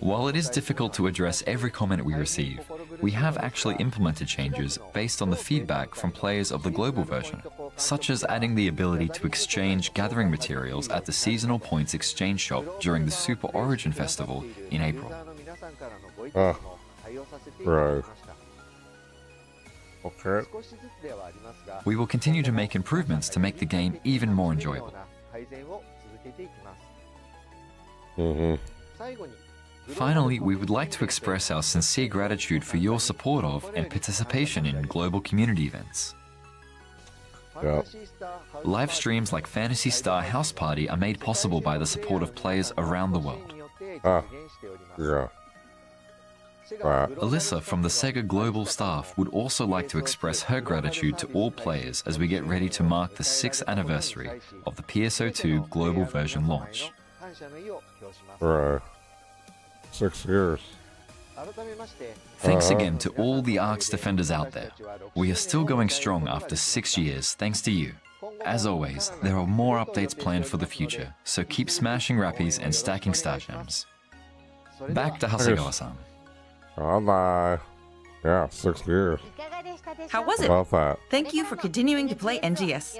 While it is difficult to address every comment we receive, we have actually implemented changes based on the feedback from players of the global version, such as adding the ability to exchange gathering materials at the seasonal points exchange shop during the Super Origin Festival in April. Right. Okay. We will continue to make improvements to make the game even more enjoyable. Finally, we would like to express our sincere gratitude for your support of and participation in global community events. Yeah. Live streams like Phantasy Star House Party are made possible by the support of players around the world. Yeah. Alyssa from the Sega Global staff would also like to express her gratitude to all players as we get ready to mark the 6th anniversary of the PSO2 global version launch. Right. 6 years. Thanks again to all the ARCs defenders out there. We are still going strong after 6 years thanks to you. As always, there are more updates planned for the future, so keep smashing rappies and stacking star gems. Back to Hasegawa-san. Bye-bye. Yeah, 6 years. How was it? About that. Thank you for continuing to play NGS.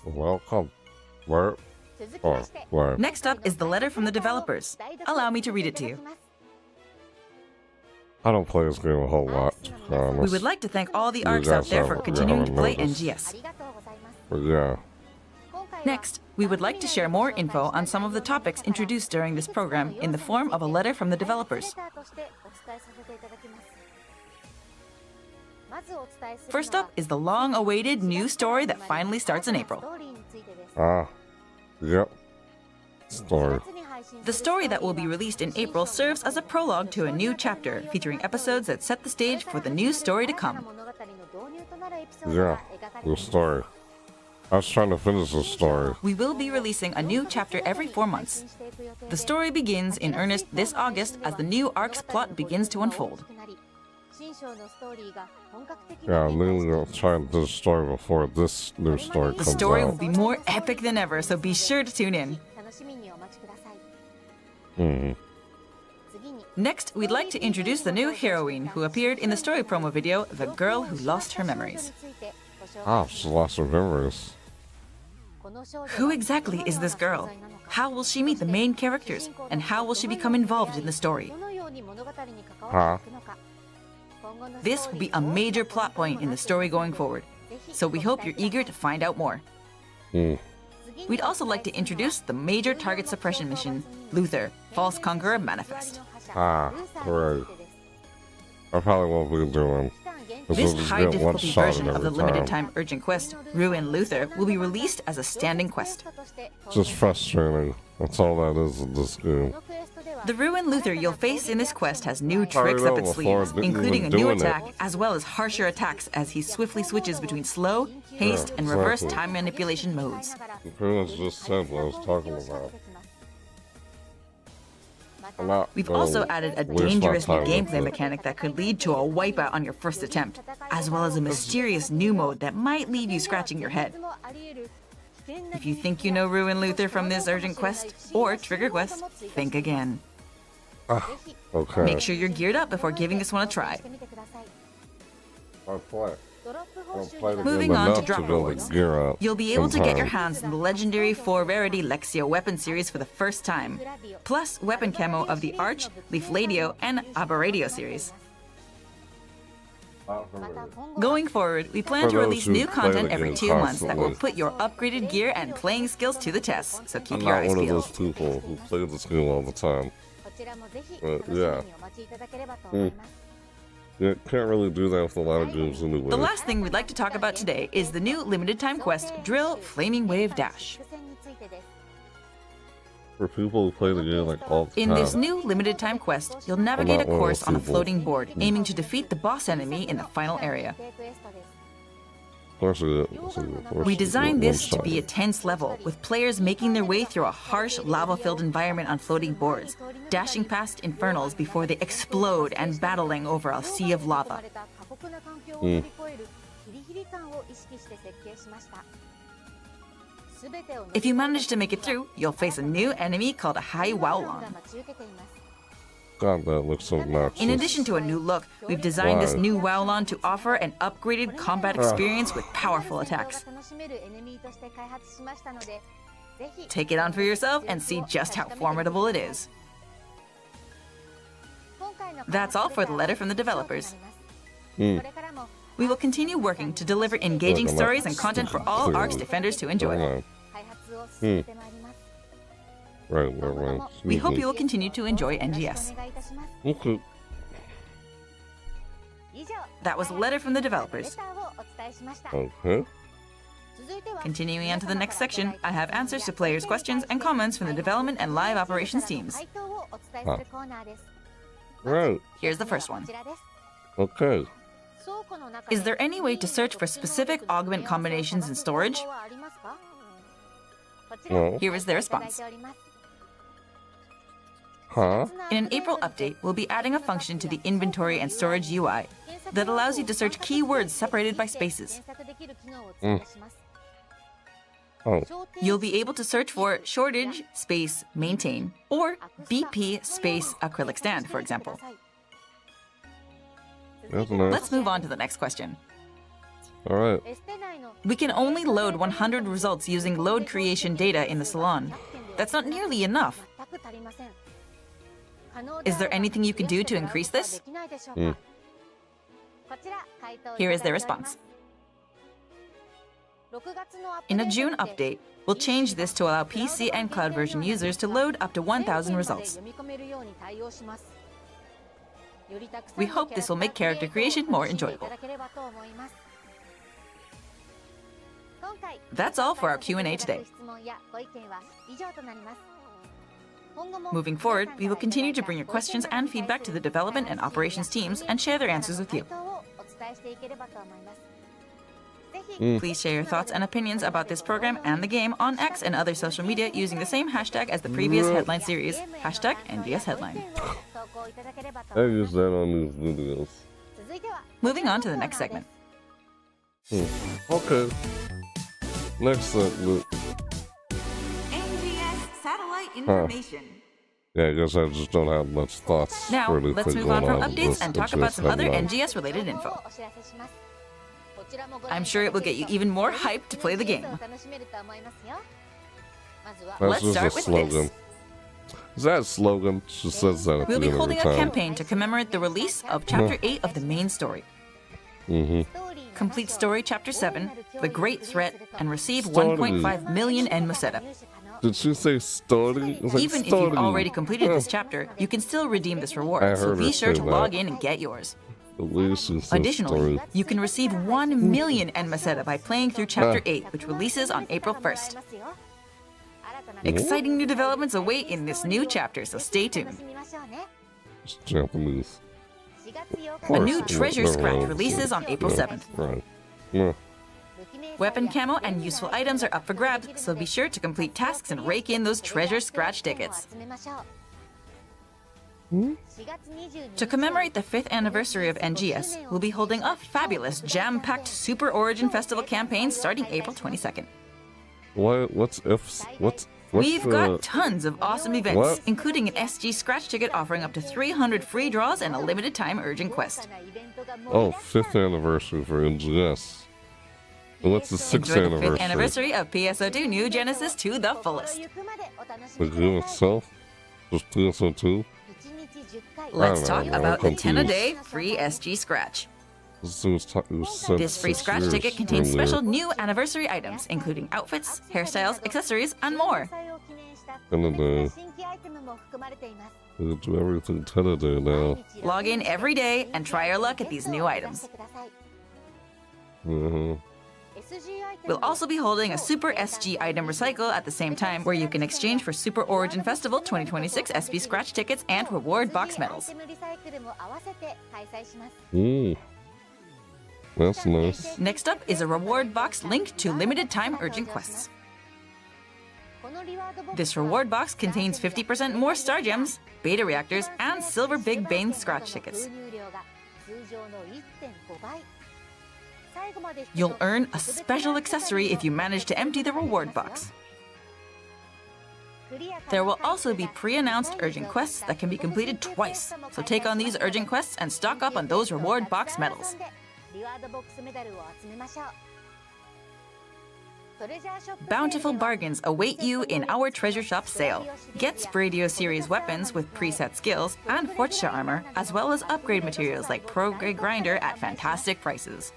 Welcome. Where? Oh, where? Next up is the letter from the developers. Allow me to read it to you. I don't play this game a whole lot, to be honest. We would like to thank all the You ARCs out guys there for haven't- continuing to haven't play noticed. NGS. But yeah. Next, we would like to share more info on some of the topics introduced during this program in the form of a letter from the developers. First up is the long-awaited new story that finally starts in April. Yep. Story. The story that will be released in April serves as a prologue to a new chapter, featuring episodes that set the stage for the new story to come. Yeah, the story. I was trying to finish the story. We will be releasing a new chapter every 4 months. The story begins in earnest this August as the new arc's plot begins to unfold. Yeah, I'm mainly gonna try and do the story before this new story The comes story will out. be more epic than ever, so be sure to tune in. Next, we'd like to introduce the new heroine who appeared in the story promo video, The Girl Who Lost Her Memories. Ah, she lost her memories. Who exactly is this girl? How will she meet the main characters? And how will she become involved in the story? Huh? This will be a major plot point in the story going forward, so we hope you're eager to find out more. We'd also like to introduce the major target suppression mission, Luther, False Conqueror Manifest. Ah, right. I probably won't be doing. This Just high get one difficulty shot version at of the every limited time. time urgent quest, Ruin Luther, will be released as a standing quest. Just frustrating. That's all that is in this game. The Ruin Luther you'll face in this quest has new tricks know up its before sleeves, I didn't including a even new doing it. attack, as well as harsher attacks as he swiftly switches between slow, haste, and reverse exactly. time manipulation modes. You pretty much just said what I was talking about. I'm not We've gonna also added a waste my dangerous new time with gameplay it. mechanic that could lead to a wipeout on your first attempt, as well as a mysterious new mode that might leave you scratching your head. If you think you know Ruin Luther from this urgent quest or trigger quest, think again. Okay. Make sure you're geared up before giving this one a try. I'll play. I'll play the Moving game on to enough drop be able to rewards. gear up You'll be able to get your sometime. hands on the legendary 4-rarity Lexio weapon series for the first time, plus weapon camo of the Arch, Leafladio, and Aberradio series. Going forward, we plan For to those release who new play content the every game 2 months that will constantly. put your upgraded gear and playing skills to the test, so keep I'm your not eyes one of peeled. those people who play this game all the time. Yeah. You can't really do that with a lot of games anyway. The last thing we'd like to talk about today is the new limited time quest, Drill Flaming Wave Dash. For people who play the game like all the In time. this new limited time quest, you'll navigate a not one of course those on a people. floating board, aiming to defeat the boss enemy in the final area. We designed this to be a tense level, with players making their way through a harsh, lava-filled environment on floating boards, dashing past infernals before they explode and battling over a sea of lava. If you manage to make it through, you'll face a new enemy called a High Wowlon. God, that looks so obnoxious. In addition to a new look, we've designed this Why? new Wowlon to offer an upgraded combat experience with powerful attacks. Take it on for yourself and see just how formidable it is. That's all for the letter from the developers. We will continue working to deliver engaging Look, I'm stories not and content for all clearly ARC's defenders to enjoy. Hang on. Right. We hope you will continue to enjoy NGS. Okay. That was a letter from the developers. Okay. Continuing on to the next section, I have answers to players' questions and comments from the development and live operations teams. Right. Here's the first one. Okay. Is there any way to search for specific augment combinations in storage? No. Here is their response. Huh? In an April update, we'll be adding a function to the inventory and storage UI that allows you to search keywords separated by spaces. Oh. You'll be able to search for shortage space maintain or BP space acrylic stand, for example. That's nice. Let's move on to the next question. Alright. We can only load 100 results using load creation data in the salon. That's not nearly enough. Is there anything you can do to increase this? Here is their response. In a June update, we'll change this to allow PC and cloud version users to load up to 1,000 results. We hope this will make character creation more enjoyable. That's all for our Q&A today. Moving forward, we will continue to bring your questions and feedback to the development and operations teams and share their answers with you. Please share your thoughts and opinions about this program and the game on X and other social media using the same hashtag as the previous headline series, hashtag NGS Headline. I use that on these videos. Moving on to the next segment. Okay. Next segment. NGS Satellite Information. Yeah, I guess I just don't have much thoughts. Now, for anything let's move on from going updates with and talk NGS about some other Headline. NGS-related info. I'm sure it will get you even more hyped to play the game. That's Let's just start a with slogan. this. Is that a slogan? She says that at We'll the be end holding of a the time. campaign to commemorate the release of Chapter 8 of the main story. Complete story Chapter 7, The Great Threat, and receive Story. 1.5 million Enmuseta. Did she say story? It's like Even if story. you've already completed this chapter, you can still redeem this I reward, so heard her be sure say to that. log in and get yours. At least she said Additionally, story. you can receive 1 million Enmuseta by playing through Chapter 8, which releases on April 1st. Exciting new developments await in this new chapter, so stay tuned. It's Japanese. A new treasure scratch releases on April 7th. Right. Yeah. Weapon camo and useful items are up for grabs, so be sure to complete tasks and rake in those treasure scratch tickets. To commemorate the 5th anniversary of NGS, we'll be holding a fabulous jam-packed Super Origin Festival campaign starting April 22nd. What's ifs? What's We've got tons of awesome events, what? including an SG scratch ticket offering up to 300 free draws and a limited time urgent quest. Oh, 5th anniversary for NGS. And what's the 6th Enjoy the 5th anniversary? anniversary of PSO2 New Genesis to the fullest. The game itself? Just PSO2? Let's I talk don't know, about I'm the 10 a confused. day free SG scratch. This This free scratch ticket contains special new anniversary items, including outfits, hairstyles, accessories, and more. And then we do everything 10 a day now. Log in every day and try your luck at these new items. We'll also be holding a Super SG item recycle at the same time, where you can exchange for Super Origin Festival 2026 SP scratch tickets and reward box medals. That's nice. Next up is a reward box linked to limited time urgent quests. This reward box contains 50% more star gems, beta reactors, and silver Big Bane scratch tickets. You'll earn a special accessory if you manage to empty the reward box. There will also be pre-announced urgent quests that can be completed twice, so take on these urgent quests and stock up on those reward box medals. Bountiful bargains await you in our treasure shop sale. Get Spradio series weapons with preset skills and Fortune armor, as well as upgrade materials like Pro Grade Grinder at fantastic prices.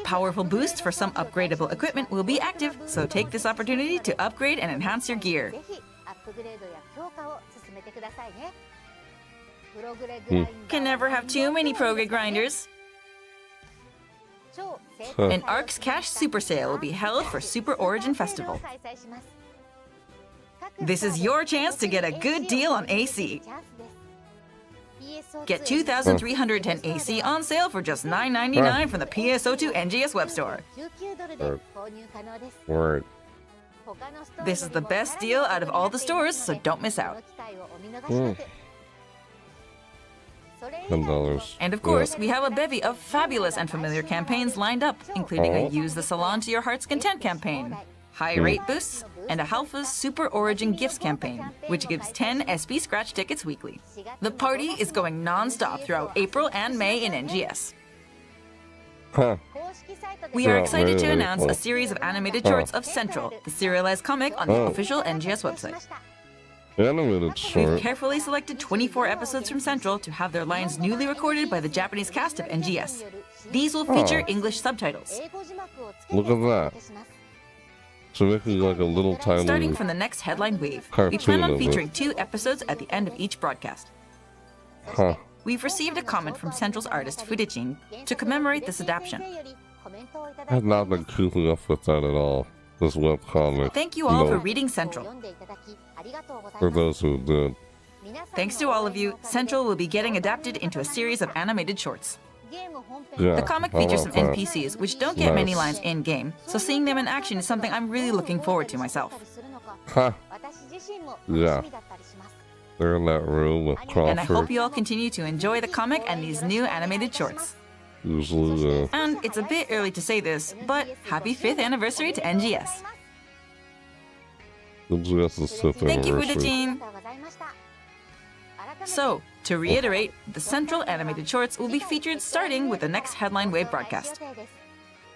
Powerful boosts for some upgradable equipment will be active, so take this opportunity to upgrade and enhance your gear. Can never have too many Pro Grade Grinders. An Ark's Cash Super Sale will be held for Super Origin Festival. This is your chance to get a good deal on AC. Get 2,310 AC on sale for just $9.99 from the PSO2 NGS web store. Right. This is the best deal out of all the stores, so don't miss out. $10. And of course, we have a bevy of fabulous and familiar campaigns lined up, including a Use the Salon to Your Heart's Content campaign, high rate boosts, and a Halfa's Super Origin Gifts campaign, which gives 10 SP scratch tickets weekly. The party is going non-stop throughout April and May in NGS. Huh. We are Yeah, excited to really announce cool. a series of animated shorts of Central, the serialized comic on the official NGS website. Animated We've short. carefully selected 24 episodes from Central to have their lines newly recorded by the Japanese cast of NGS. These will feature English subtitles. Look at that. So making like a little tiny. Starting from the next headline wave, we Cartoon plan on of it. featuring 2 episodes at the end of each broadcast. Huh. We've received a comment from Central's artist Fudichin to commemorate this adaptation. I've not been keeping up with that at all. this webcomic. Thank you all for note reading Central. for those who did. Thanks to all of you, Central will be getting adapted into a series of animated shorts. Yeah, The comic I features some like that. NPCs, which don't get many Nice. lines in-game, so seeing them in action is something I'm really looking forward to myself. Huh. Yeah. They're in that room with And I hope Crawford. you all continue to enjoy the comic and these new animated shorts. Usually, And it's a bit early to say this, but happy 5th anniversary to NGS. NGS is 5th Thank you, anniversary. Fudajin. So, to reiterate, the Central animated shorts will be featured starting with the next Headline Wave broadcast.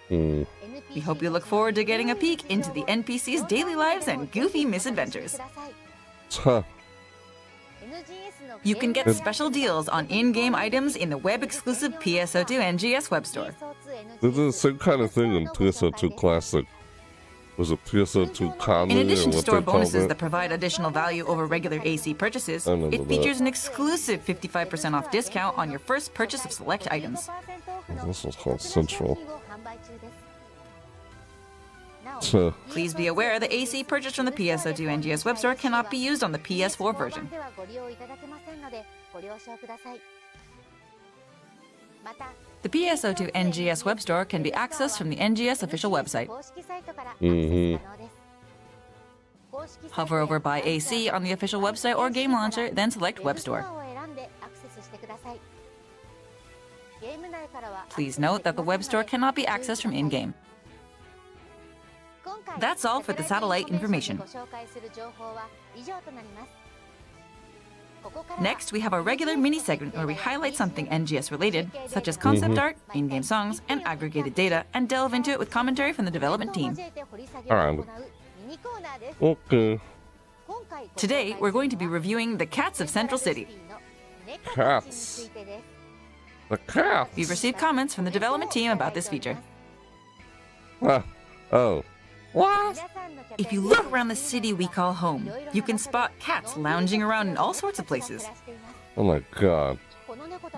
Hmm. We hope you look forward to getting a peek into the NPC's daily lives and goofy misadventures. Huh. You can get special deals on in-game items in the web-exclusive PSO2 NGS web store. They did the same kind of thing in PSO2 Classic. Was it PSO2 Common? In addition or to what store they called bonuses it? that provide additional value over regular AC purchases, I remember it that. features an exclusive 55% off discount on your first purchase of select items. This was called Central. Huh. Please be aware the AC purchased from the PSO2 NGS web store cannot be used on the PS4 version. The PSO2 NGS web store can be accessed from the NGS official website. Mm-hmm. Hover over Buy AC on the official website or game launcher, then select Web Store. Please note that the web store cannot be accessed from in-game. That's all for the satellite information. Next, we have a regular mini segment where we highlight something NGS related, such as concept art, in-game songs, and aggregated data, and delve into it with commentary from the development team. Alright. Okay. Today, we're going to be reviewing the Cats of Central City. Cats. The cats. We've received comments from the development team about this feature. Huh. Oh. What? If you look around the city we call home, you can spot cats lounging around in all sorts of places. Oh my god.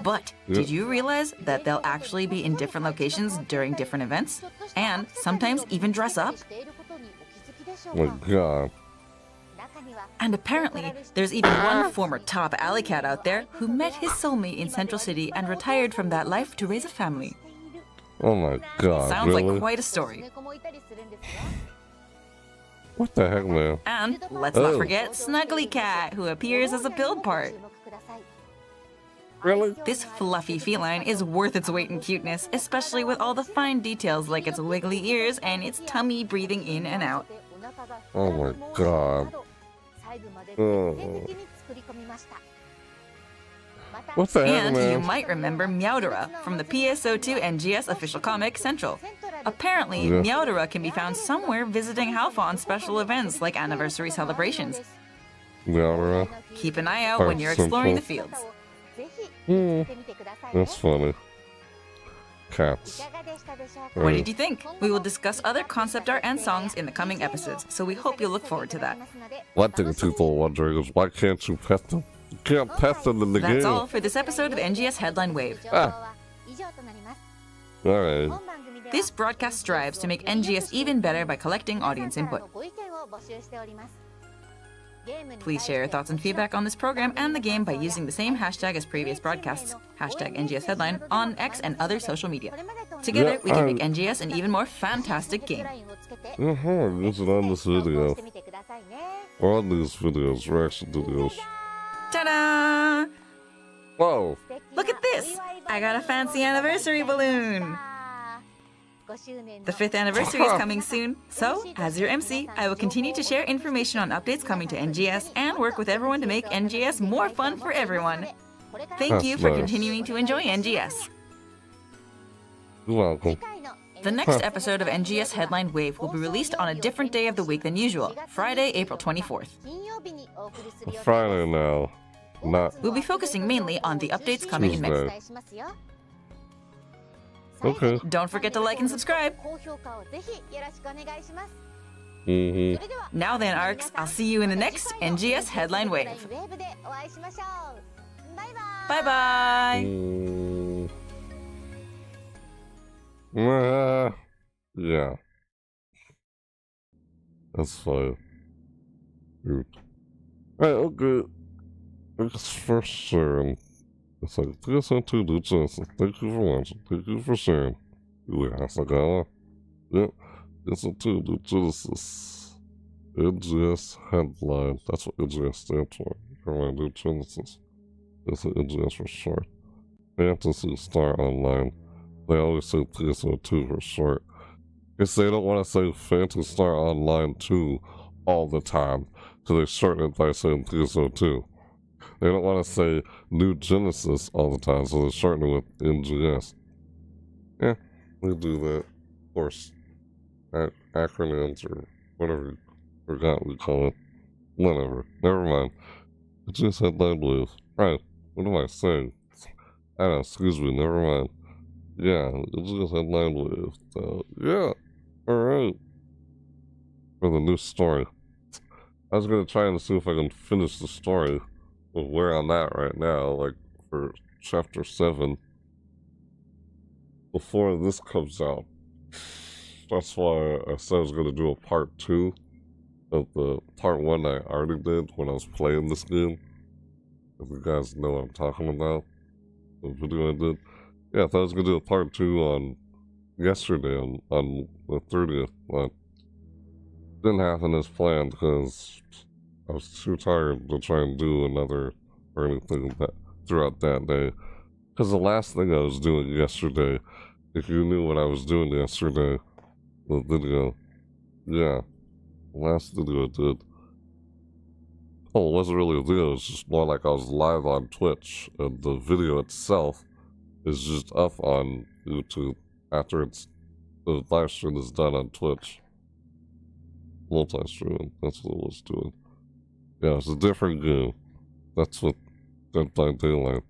But did you realize that they'll actually be in different locations during different events? And sometimes even dress up? Oh my god. And apparently, there's even one former top alley cat out there who met his soulmate in Central City and retired from that life to raise a family. Oh my god. Sounds really? like quite a story. What the heck, man? And let's not Oh. forget Snuggly Cat, who appears as a build part. Really? This fluffy feline is worth its weight in cuteness, especially with all the fine details like its wiggly ears and its tummy breathing in and out. Oh my god. Oh. What the heck, And you man? might remember Meowdera from the PSO2 NGS official comic Central. Apparently, Yeah. Meowdera can be found somewhere visiting Halfa on special events like anniversary celebrations. Yeah, Keep an eye out when you're exploring the fields. that's funny. Cats. What did you think? We will discuss other concept art and songs in the coming episodes, so we hope you'll look forward to that. One thing people are wondering is why can't you pet them? You can't pet them in the That's game. all for this episode of NGS Headline Wave. Ah. Alright. This broadcast strives to make NGS even better by collecting audience input. Please share your thoughts and feedback on this program and the game by using the same hashtag as previous broadcasts, hashtag NGS Headline, on X and other social media. Together, Yeah, we can make NGS an even more fantastic game. Use it on this video. Or on these videos, reaction videos. Ta-da! Whoa! Look at this! I got a fancy anniversary balloon! The 5th anniversary is coming soon, so, as your MC, I will continue to share information on updates coming to NGS and work with everyone to make NGS more fun for everyone. Thank you That's for nice. continuing to enjoy NGS. You're welcome. The next episode of NGS Headline Wave will be released on a different day of the week than usual, Friday, April 24th. Friday now. Not We'll be focusing mainly on the updates coming in May. Tuesday. Okay. Don't forget to like and subscribe. Now then, ARCs, I'll see you in the next NGS Headline Wave. Bye-bye! Yeah. That's fine. Dude. Right, okay. It's first sharing. It's like, TSN2 New Genesis. Thank you for watching. Thank you for sharing. Yeah, it's like, yep. TSN2 New Genesis. NGS Headline. That's what NGS stands for. Headline New Genesis. That's what NGS for short. Phantasy Star Online. They always say TSO2 for short. Guess they don't want to say Phantasy Star Online 2 all the time, so they shorten it by saying TSO2. They don't want to say New Genesis all the time, so they shorten it with NGS. Yeah, we do that. Of course, acronyms or whatever you forgot we call it. Whatever. Never mind. NGS Headline WAVE. Right. What am I saying? I don't know, excuse me, never mind. Yeah, NGS Headline WAVE. So, yeah. Alright. For the new story. I was gonna try and see if I can finish the story with where I'm at right now, like for chapter 7, before this comes out. That's why I said I was gonna do a part 2 of the part 1 I already did when I was playing this game. If you guys know what I'm talking about, the video I did. Yeah, I thought I was gonna do a part 2 on yesterday on the 30th, but didn't happen as planned because I was too tired to try and do another or anything that throughout that day. Because the last thing I was doing yesterday, if you knew what I was doing yesterday, the video, yeah, the last video I did. Oh, it wasn't really a video, it was just more like I was live on Twitch, and the video itself is just up on YouTube after the live stream is done on Twitch. Multi-streaming, that's what I was doing. Yeah, it's a different game. That's what Dead by Daylight.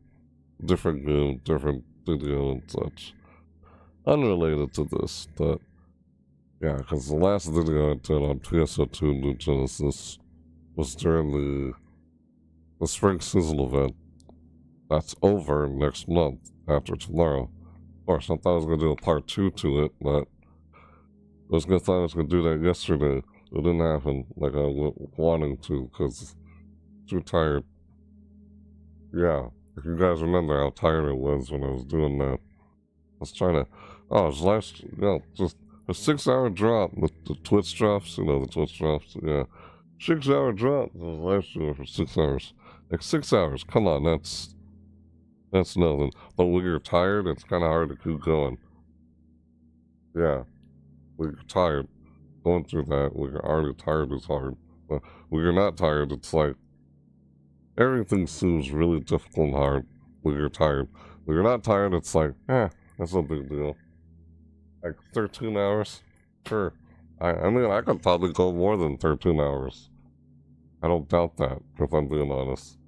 Different game, different video and such. Unrelated to this, but yeah, because the last video I did on PSO2 New Genesis was during the spring season event. That's over next month, after tomorrow. Of course, I thought I was going to do a part 2 to it, but I thought I was going to do that yesterday. It didn't happen like I was wanting to because too tired. Yeah, if you guys remember how tired it was when I was doing that. I was trying to, it was last, just a 6-hour drop with the Twitch drops, the Twitch drops, yeah. 6-hour drop, it was last year for 6 hours. Like 6 hours, come on, that's nothing. But when you're tired, it's kind of hard to keep going. Yeah, when you're tired. Going through that when you're already tired is hard, but when you're not tired, it's like everything seems really difficult and hard when you're tired. When you're not tired, it's like, that's no big deal. Like 13 hours? Sure. I mean, I could probably go more than 13 hours. I don't doubt that, if I'm being honest.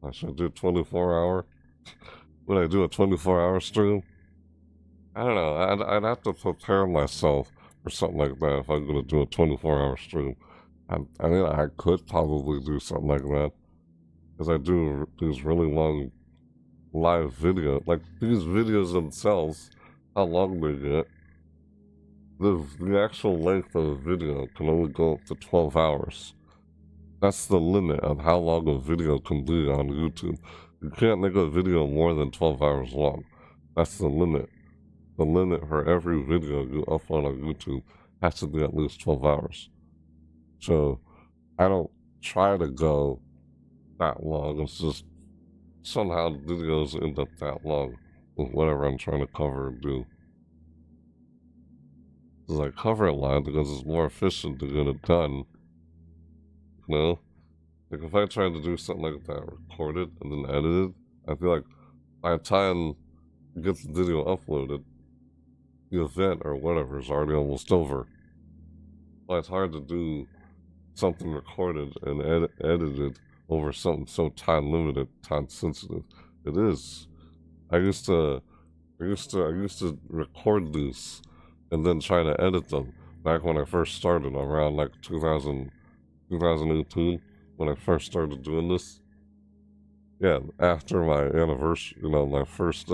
I should do 24-hour. Would I do a 24-hour stream? I don't know. I'd have to prepare myself or something like that if I'm going to do a 24-hour stream. I mean, I could probably do something like that. Because I do these really long live videos. Like, these videos themselves, how long they get, the actual length of a video can only go up to 12 hours. That's the limit of how long a video can be on YouTube. You can't make a video more than 12 hours long. That's the limit. The limit for every video you upload on YouTube has to be at least 12 hours. So I don't try to go that long. It's just somehow the videos end up that long with whatever I'm trying to cover and do. Because I cover a lot because it's more efficient to get it done. You know? Like if I try to do something like that, record it and then edit it, I feel like by the time you get the video uploaded, the event or whatever is already almost over. But it's hard to do something recorded and edited over something so time limited, time sensitive. It is. I used to record these and then try to edit them back when I first started around like 2018 when I first started doing this. Yeah, after my anniversary, my first,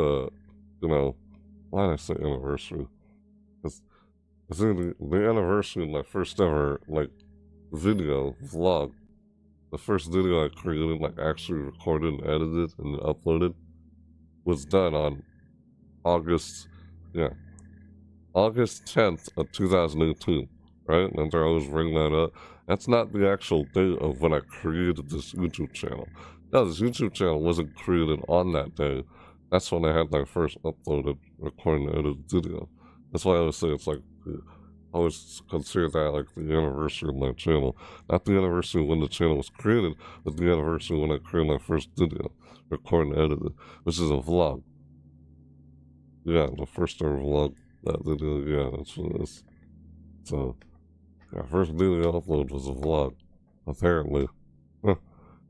why did I say anniversary? It's the anniversary of my first ever, video vlog. The first video I created, like actually recorded and edited and uploaded, was done on August 10th of 2018, right? And I always bring that up. That's not the actual date of when I created this YouTube channel. No, this YouTube channel wasn't created on that day. That's when I had my first uploaded, recorded, and edited video. That's why I always say it's like, I always consider that like the anniversary of my channel. Not the anniversary when the channel was created, but the anniversary when I created my first video, recorded and edited, which is a vlog. Yeah, the first ever vlog. That video, yeah, that's what it is. So, yeah, first video upload was a vlog, apparently.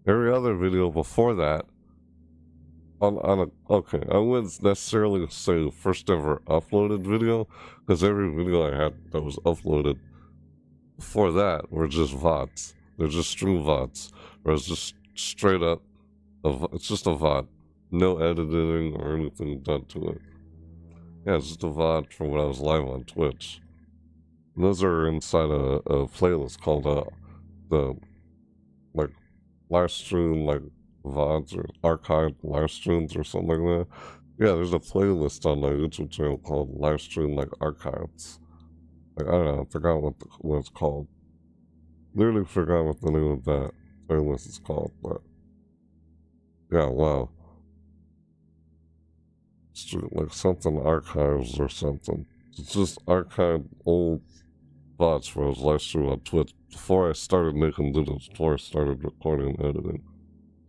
Every other video before that, okay, I wouldn't necessarily say first ever uploaded video, because every video I had that was uploaded before that were just VODs. They're just stream VODs, where it's just straight up, it's just a VOD. No editing or anything done to it. Yeah, it's just a VOD from when I was live on Twitch. And those are inside a playlist called the like live stream like VODs or archived live streams or something like that. Yeah, there's a playlist on my YouTube channel called live stream like archives. Like I don't know, I forgot what it's called. Literally forgot what the name of that playlist is called, but yeah, wow. Like something archives or something. It's just archived old VODs for his live stream on Twitch before I started making videos, before I started recording and editing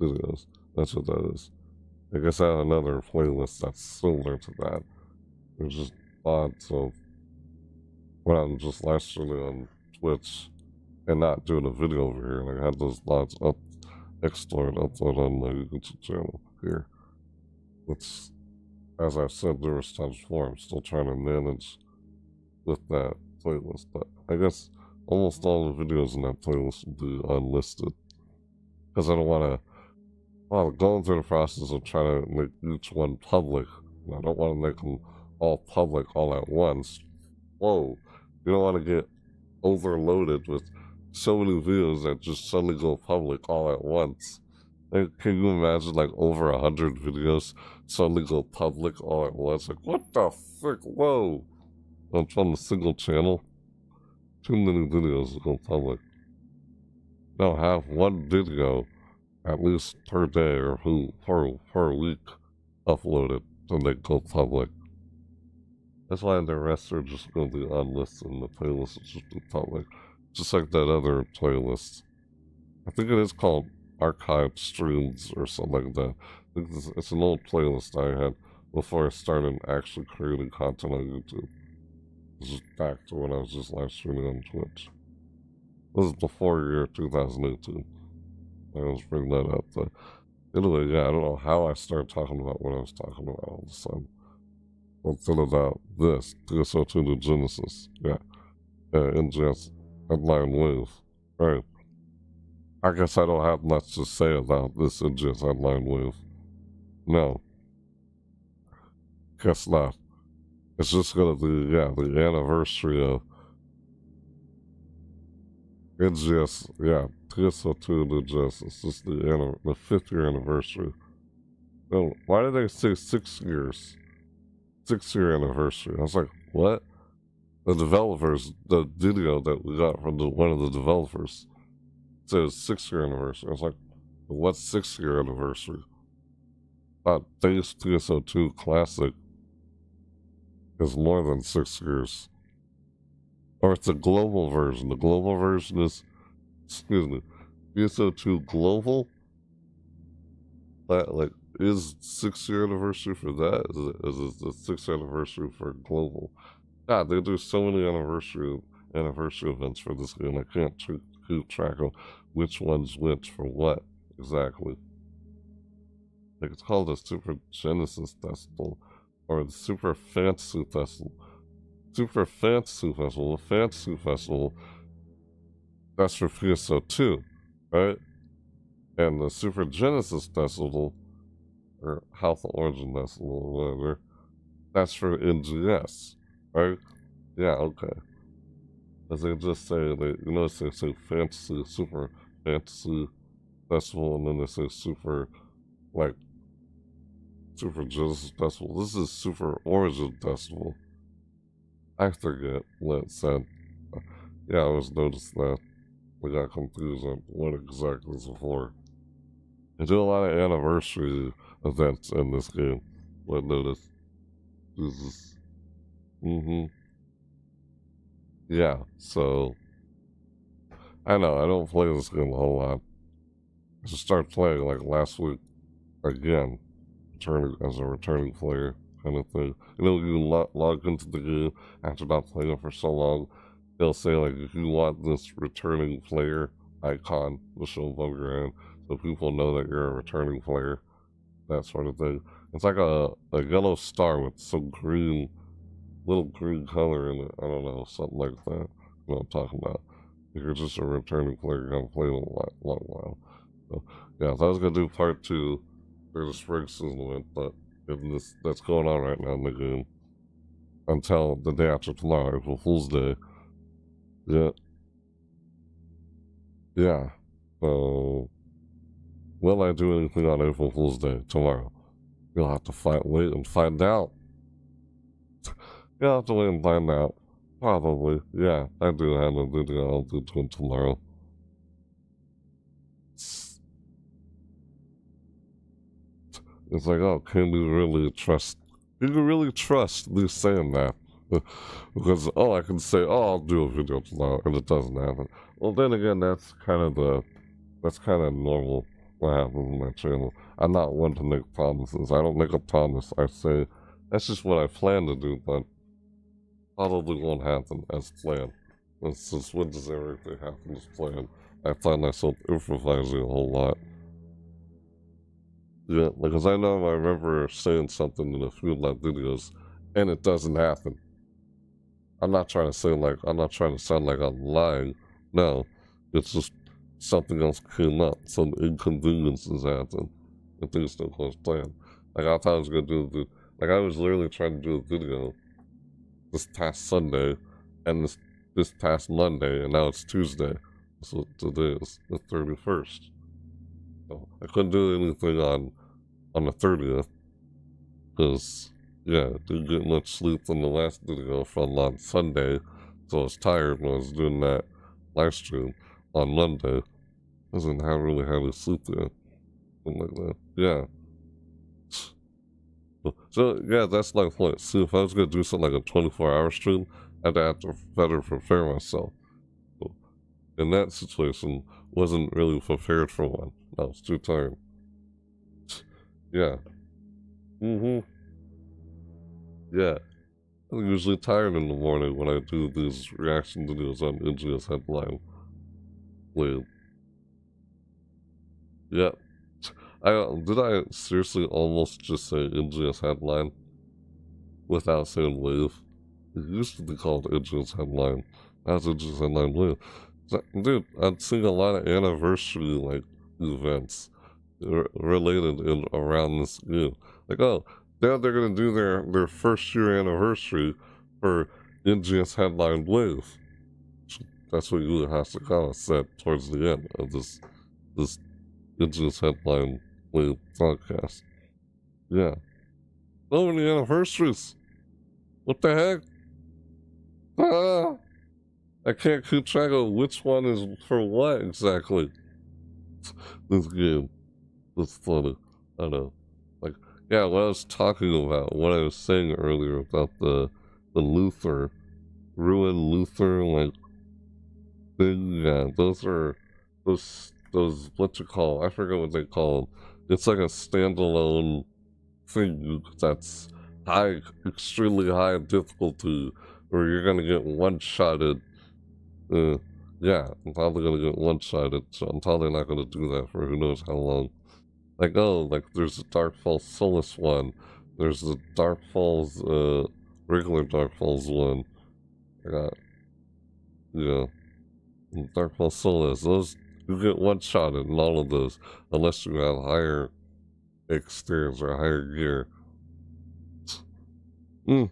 videos. That's what that is. I guess I have another playlist that's similar to that. It's just VODs of when I'm just live streaming on Twitch and not doing a video over here. And I had those VODs up, explored, upload on my YouTube channel here. Which, as I've said numerous times before, I'm still trying to manage with that playlist, but I guess almost all the videos in that playlist will be unlisted, because I don't want to, well, going through the process of trying to make each one public, and I don't want to make them all public all at once. Whoa, you don't want to get overloaded with so many videos that just suddenly go public all at once. Like, can you imagine like over 100 videos suddenly go public all at once? Like, what the frick? Whoa! On a single channel? Too many videos go public. Now have one video at least per day or per week uploaded, then they go public. That's why the rest are just going to be unlisted and the playlist will just be public. Just like that other playlist. I think it is called Archive Streams or something like that. I think it's an old playlist I had before I started actually creating content on YouTube. This is back to when I was just live streaming on Twitch. This is before year 2018. I always bring that up, but anyway, yeah, I don't know how I started talking about what I was talking about all of a sudden. Something about this, TSO2 to Genesis, yeah, NGS Headline WAVE, right. I guess I don't have much to say about this NGS Headline WAVE. No. Guess not. It's just gonna be, yeah, the anniversary of NGS, yeah, TSO2 to Genesis. It's just the 5th year anniversary. No, why did they say 6 years? 6-year anniversary. I was like, what? The developers, the video that we got from one of the developers says 6-year anniversary. I was like, what's 6-year anniversary? Base TSO2 Classic is more than 6 years. Or it's a global version. The global version is, excuse me, TSO2 Global? That, like, is 6-year anniversary for that? Is it the 6th anniversary for Global? God, they do so many anniversary events for this game. I can't keep track of which one's which for what exactly. Like, it's called the Super Genesis Festival or the Super Fantasy Festival. Super Fantasy Festival. The Fantasy Festival, that's for PSO2, right? And the Super Genesis Festival, or Health Origin Festival, or whatever, that's for NGS, right? Yeah, okay. as they just say, they, you know, they say fantasy, super fantasy festival, and then they say super, like, super Genesis festival. This is super origin festival. I forget what it said. Yeah, I was noticed that. We got confused on what exactly it's for. They do a lot of anniversary events in this game. What notice? Jesus. Yeah, so I know I don't play this game a whole lot. I just started playing like last week again, as a returning player kind of thing. You know, you log into the game after not playing it for so long. They'll say like, if you want this returning player icon to show above your hand, so people know that you're a returning player, that sort of thing. It's like a yellow star with some green, little green color in it. I don't know, something like that. You know what I'm talking about. If you're just a returning player, you haven't played in a long while. So, yeah, I was going to do part 2 for the spring season event, but that's going on right now in the game until the day after tomorrow, April Fool's Day. Yeah. So, will I do anything on April Fool's Day tomorrow? You'll have to wait and find out. You'll have to wait and find out. Probably. Yeah, I do have a video I'll do to it tomorrow. It's like, oh, can you really trust me saying that? Because, oh, I can say, oh, I'll do a video tomorrow, and it doesn't happen. Well, then again, that's kind of normal what happens on my channel. I'm not one to make promises. I don't make a promise. I say, that's just what I plan to do, but probably won't happen as planned. It's just, when does everything happen as planned? I find myself improvising a whole lot. Yeah, because I know I remember saying something in a few of my videos, and it doesn't happen. I'm not trying to sound like I'm lying. No, it's just something else came up. Some inconveniences happened, and things don't go as planned. Like, I thought I was going to do I was literally trying to do a video this past Sunday, and this past Monday, and now it's Tuesday. So today is the 31st. So I couldn't do anything on the 30th, because, yeah, didn't get much sleep on the last video from on Sunday, so I was tired when I was doing that live stream on Monday. I wasn't really having sleep yet. Something like that. Yeah. So, yeah, that's my plan. See, if I was going to do something like a 24-hour stream, I'd have to better prepare myself. So, in that situation, wasn't really prepared for one. I was too tired. Yeah. Yeah. I'm usually tired in the morning when I do these reaction videos on NGS Headline WAVE. Yeah. Did I seriously almost just say NGS Headline without saying WAVE? It used to be called NGS Headline. That's NGS Headline WAVE. Dude, I'm seeing a lot of anniversary events related around this game. Like, oh, now they're gonna do their first year anniversary for NGS Headline WAVE. That's what Yu Hasakawa said towards the end of this NGS Headline WAVE broadcast. Yeah. So many anniversaries. What the heck? Ah! I can't keep track of which one is for what exactly. This game. It's funny. I know. Like, yeah, what I was talking about, what I was saying earlier about the Luther, ruined Luther, thing, yeah, those, what you call, I forget what they call them. It's like a standalone thing that's extremely high difficulty, where you're gonna get one-shotted. Yeah, I'm probably gonna get one-shotted, so I'm probably not gonna do that for who knows how long. Like, oh, there's the Dark Falls Solace one, there's the Dark Falls, regular Dark Falls one. I got, yeah, Dark Falls Solace, those, you get one-shotted in all of those, unless you have higher experience or higher gear. It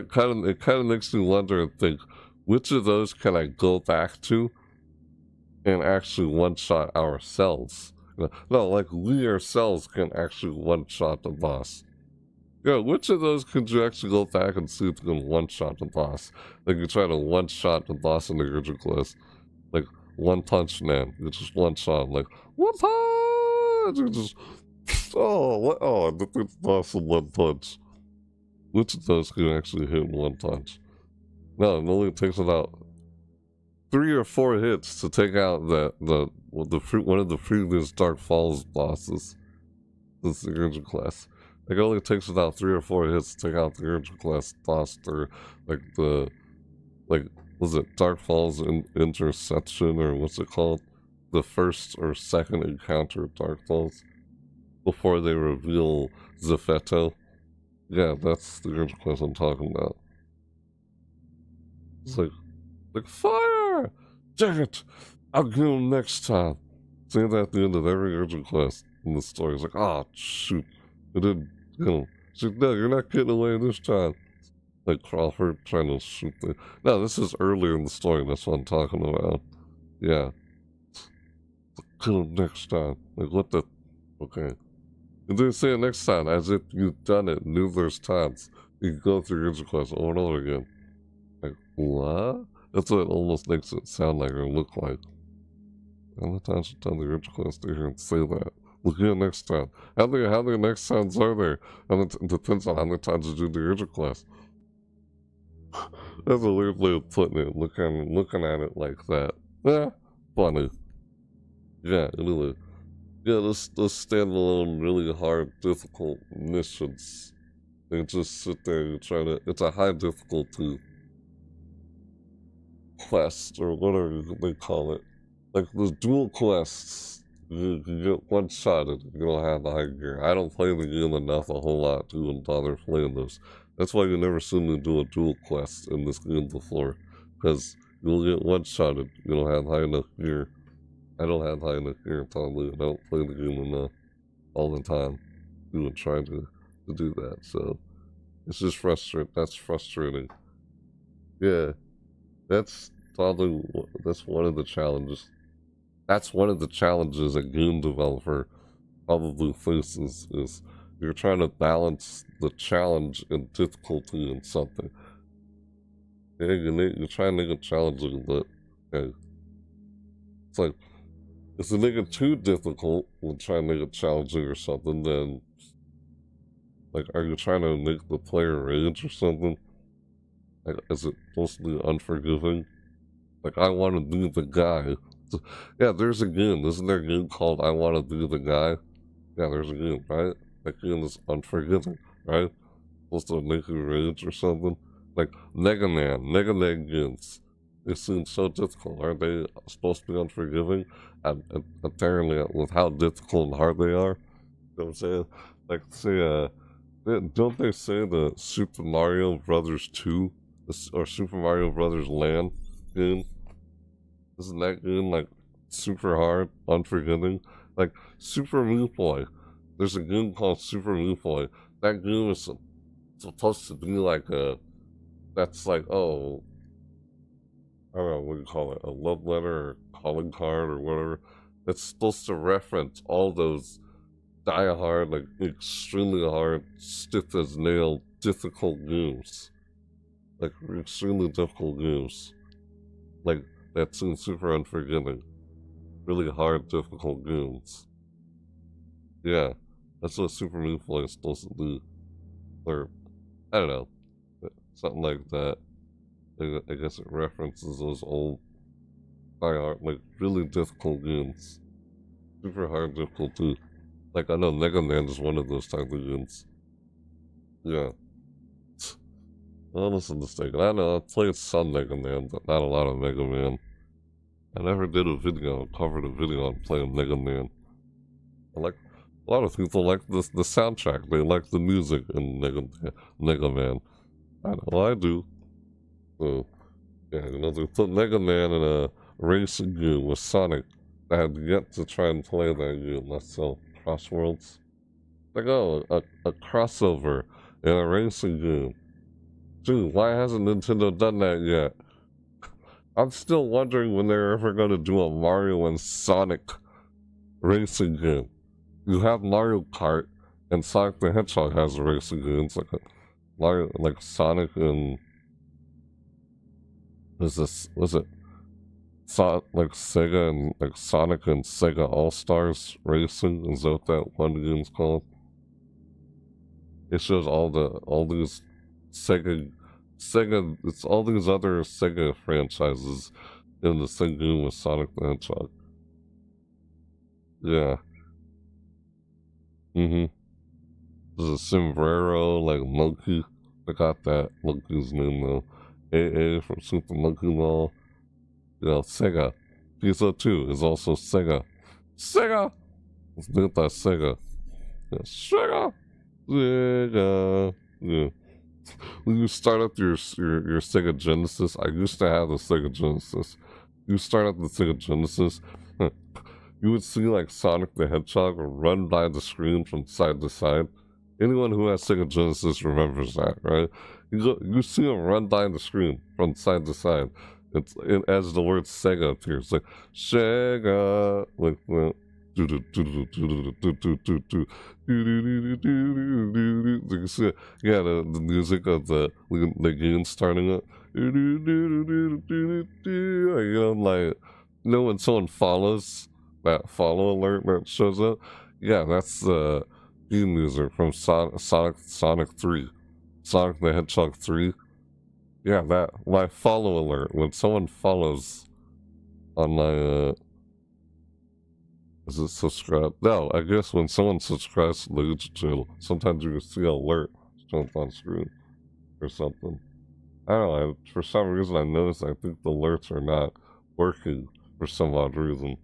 kind of makes me wonder and think, which of those can I go back to and actually one-shot ourselves? No, like we ourselves can actually one-shot the boss. Yeah, which of those could you actually go back and see if you can one-shot the boss? Like you try to one-shot the boss in the original class. Like One Punch Man. You just one-shot, like, one punch! You just, the boss in one punch. Which of those can you actually hit in one punch? No, it only takes about 3 or 4 hits to take out one of the previous Dark Falls bosses. This is the original class. Like, it only takes about 3 or 4 hits to take out the original class boss, or was it Dark Falls Interception, or what's it called? The first or second encounter of Dark Falls before they reveal Zeffetto. Yeah, that's the original class I'm talking about. It's like fire! Dang it! I'll get him next time. Say that at the end of every original class in the story. It's like, oh, shoot. I didn't get him. It's like, no, you're not getting away this time. Like Crawford trying to shoot the... No, this is earlier in the story. That's what I'm talking about. Yeah. Get him next time. Like, what the... Okay. And then say it next time as if you've done it numerous times. You go through your original class over and over again. Like, what? That's what it almost makes it sound like or look like. How many times you've done the original class to hear and say that? Look here next time. How many next times are there? And it depends on how many times you do the original class. That's a weird way of putting it, looking at it like that. Yeah, funny. Yeah, anyway. Yeah, those standalone, really hard, difficult missions. They just sit there and try to... It's a high difficulty quest, or whatever they call it. Like the dual quests, you get one-shotted. You don't have the high gear. I don't play the game enough a whole lot to even bother playing those. That's why you never see me do a dual quest in this game before. Because you'll get one-shotted. You don't have high enough gear. I don't have high enough gear, probably. I don't play the game enough all the time. Even trying to do that. So it's just frustrating. That's frustrating. Yeah. That's probably one of the challenges. That's one of the challenges a game developer probably faces, is you're trying to balance the challenge and difficulty in something. Yeah, you're trying to make it challenging, but okay. It's like, if you make it too difficult and try to make it challenging or something, then like, are you trying to make the player rage or something? Like, is it mostly unforgiving? Like, I want to be the guy. Yeah, there's a game. Isn't there a game called I Want to Be the Guy? Yeah, there's a game, right? That game is unforgiving, right? Supposed to make you rage or something. Like Mega Man games. They seem so difficult. Aren't they supposed to be unforgiving? And apparently, with how difficult and hard they are. You know what I'm saying? Like, say, don't they say the Super Mario Brothers 2 or Super Mario Brothers Land game? Isn't that game like super hard, unforgiving? Like Super Meat Boy. There's a game called Super Meat Boy. That game is supposed to be like that's like, oh, I don't know, what do you call it? A love letter or calling card or whatever. It's supposed to reference all those die-hard, like extremely hard, stiff as nail, difficult games. Like extremely difficult games. Like that seems super unforgiving. Really hard, difficult games. Yeah, that's what Super Meat Boy is supposed to do. Or, I don't know, something like that. I guess it references those old, hard, like really difficult games. Super hard, difficult too. Like, I know Mega Man is one of those type of games. Yeah. Unless I'm mistaken. I know, I played some Mega Man, but not a lot of Mega Man. I never did a video, covered a video on playing Mega Man. I like, a lot of people like the soundtrack. They like the music in Mega Man. I know I do. So, yeah, you know, they put Mega Man in a racing game with Sonic. I had yet to try and play that game myself. Crossworlds. Like, oh, a crossover in a racing game. Dude, why hasn't Nintendo done that yet? I'm still wondering when they're ever going to do a Mario and Sonic racing game. You have Mario Kart, and Sonic the Hedgehog has a racing game. It's like a Mario, like Sonic and was it like Sega and like Sonic and Sega All Stars Racing? Is that what that one game's called? It shows all these Sega. It's all these other Sega franchises in the same game with Sonic the Hedgehog. Yeah. There's a sombrero, like Monkey. I got that Monkey's name though. AA from Super Monkey Ball. You know, Sega. Pizza 2 is also Sega. Sega! Let's do that Sega. Yeah, Sega! Sega! Yeah. When you start up your Sega Genesis, I used to have the Sega Genesis. You start up the Sega Genesis, you would see like Sonic the Hedgehog run by the screen from side to side. Anyone who has Sega Genesis remembers that, right? You see him run by the screen from side to side. As the word Sega appears, like Sega, like yeah, the music of the game starting up. When someone follows, that follow alert that shows up, yeah, that's the theme music from Sonic 3, Sonic the Hedgehog 3. Yeah, that my follow alert when someone follows on my is it subscribe? No, I guess when someone subscribes to the YouTube channel, sometimes you can see an alert jump on screen or something. I don't know. For some reason, I noticed. I think the alerts are not working for some odd reason.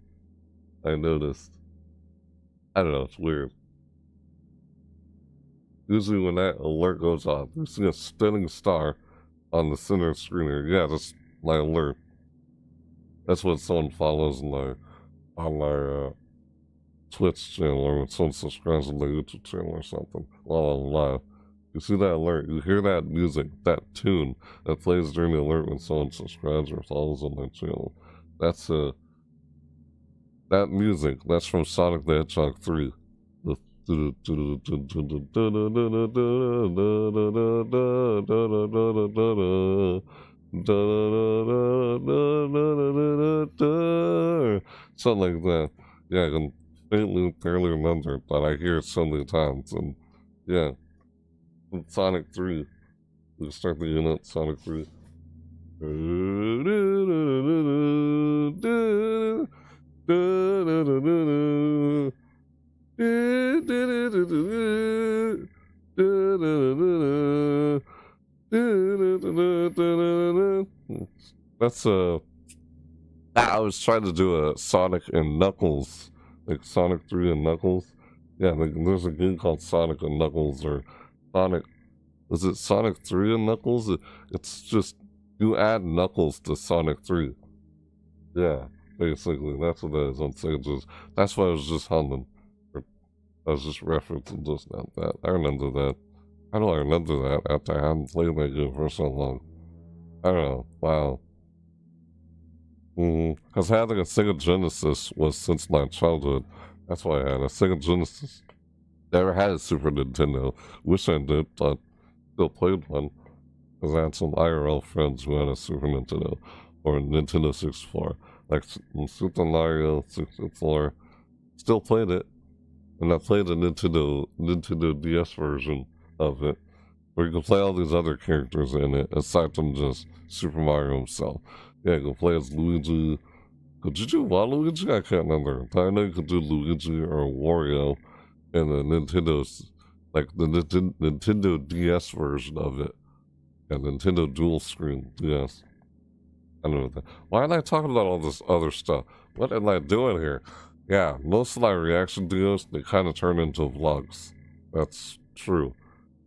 I noticed. I don't know. It's weird. Usually, when that alert goes off, you see a spinning star on the center screen here. Yeah, that's my alert. That's when someone follows on my Twitch channel, or when someone subscribes to the YouTube channel or something while I'm live. You see that alert, you hear that music, that tune that plays during the alert when someone subscribes or follows on my channel. That's that music, that's from Sonic the Hedgehog 3. Something like that. Yeah, I can faintly barely remember, but I hear it so many times. And yeah, with Sonic 3, we start the unit Sonic 3. That's I was trying to do a Sonic and Knuckles, like Sonic 3 and Knuckles. Yeah, there's a game called Sonic and Knuckles, or Sonic. Is it Sonic 3 and Knuckles? It's just you add Knuckles to Sonic 3. Yeah, basically that's what it is on Sega. That's why I was just humming. I was just referencing just now. That I remember that. How do I remember that after I hadn't played that game for so long? I don't know. Wow. Because having a Sega Genesis was since my childhood. That's why I had a Sega Genesis. Never had a Super Nintendo. Wish I did, but still played one. Because I had some IRL friends who had a Super Nintendo or a Nintendo 64. Like Super Mario 64. Still played it. And I played the Nintendo DS version of it, where you can play all these other characters in it, aside from just Super Mario himself. Yeah, you can play as Luigi. Could you do Waluigi? I can't remember. But I know you could do Luigi or Wario in the Nintendo's, like the Nintendo DS version of it. And Nintendo Dual Screen DS. I don't know that. Why am I talking about all this other stuff? What am I doing here? Yeah, most of my reaction videos, they kind of turn into vlogs. That's true.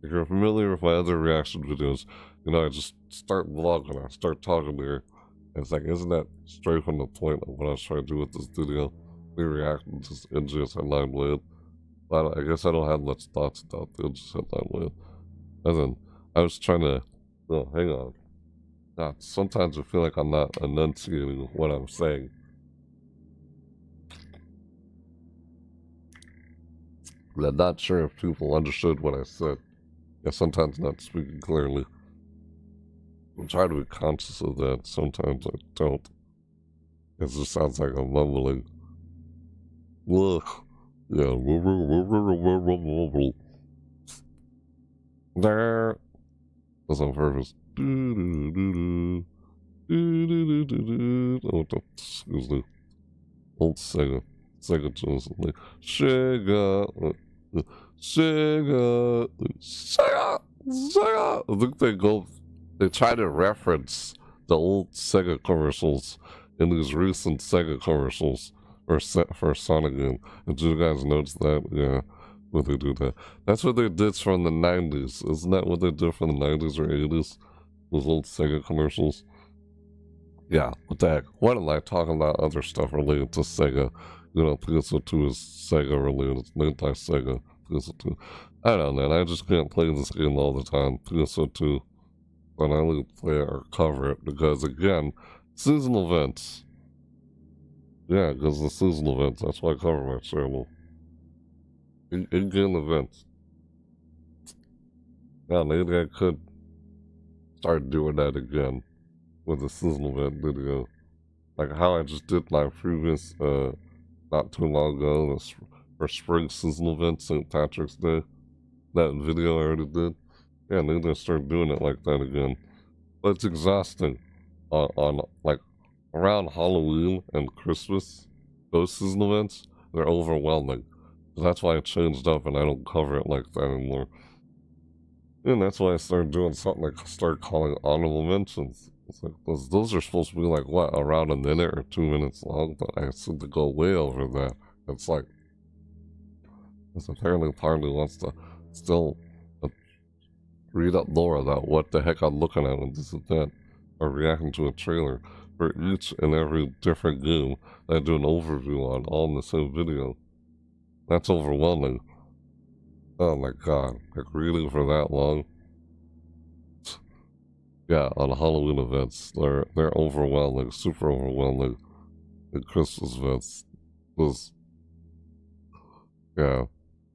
If you're familiar with my other reaction videos, you know, I just start vlogging, I start talking here. And it's like, isn't that straight from the point of what I was trying to do with this video? We reacting to NGS Headline WAVE. But I guess I don't have much thoughts about the NGS Headline WAVE. And then I was trying to, oh, hang on. Sometimes I feel like I'm not enunciating what I'm saying. I'm not sure if people understood what I said. Yeah, sometimes not speaking clearly. I'm trying to be conscious of that. Sometimes I don't. It just sounds like I'm mumbling. Ugh. Yeah. There. That's on purpose. Oh, excuse me. Old Sega. Sega Genesis. Sega. Sega. Sega. Sega. I think they try to reference the old Sega commercials in these recent Sega commercials for Sonic game. Did you guys notice that? Yeah. When they do that. That's what they did from the 90s. Isn't that what they did from the 90s or 80s? Those old Sega commercials. Yeah, what the heck? Why don't I talk about other stuff related to Sega? You know, PSO2 is Sega related. It's made by Sega. PSO2. I don't know, man. I just can't play this game all the time. PSO2. But I only play it or cover it because, again, seasonal events. Yeah, because the seasonal events. That's why I cover my channel. In-game events. Yeah, maybe I could start doing that again with the seasonal event video. Like how I just did my previous, not too long ago, for spring seasonal event, St. Patrick's Day. That video I already did. Yeah, maybe I start doing it like that again. But it's exhausting. On like, around Halloween and Christmas, those seasonal events, they're overwhelming. That's why I changed up and I don't cover it like that anymore. And that's why I started doing something like start calling honorable mentions. It's like those are supposed to be like what, around a minute or 2 minutes long, but I seem to go way over that. It's like, because apparently Parley wants to still read up more about what the heck I'm looking at when this is that, or reacting to a trailer for each and every different game that I do an overview on, all in the same video. That's overwhelming. Oh my god, like reading for that long? Yeah, on Halloween events, they're overwhelming, super overwhelming. And Christmas events, was, yeah,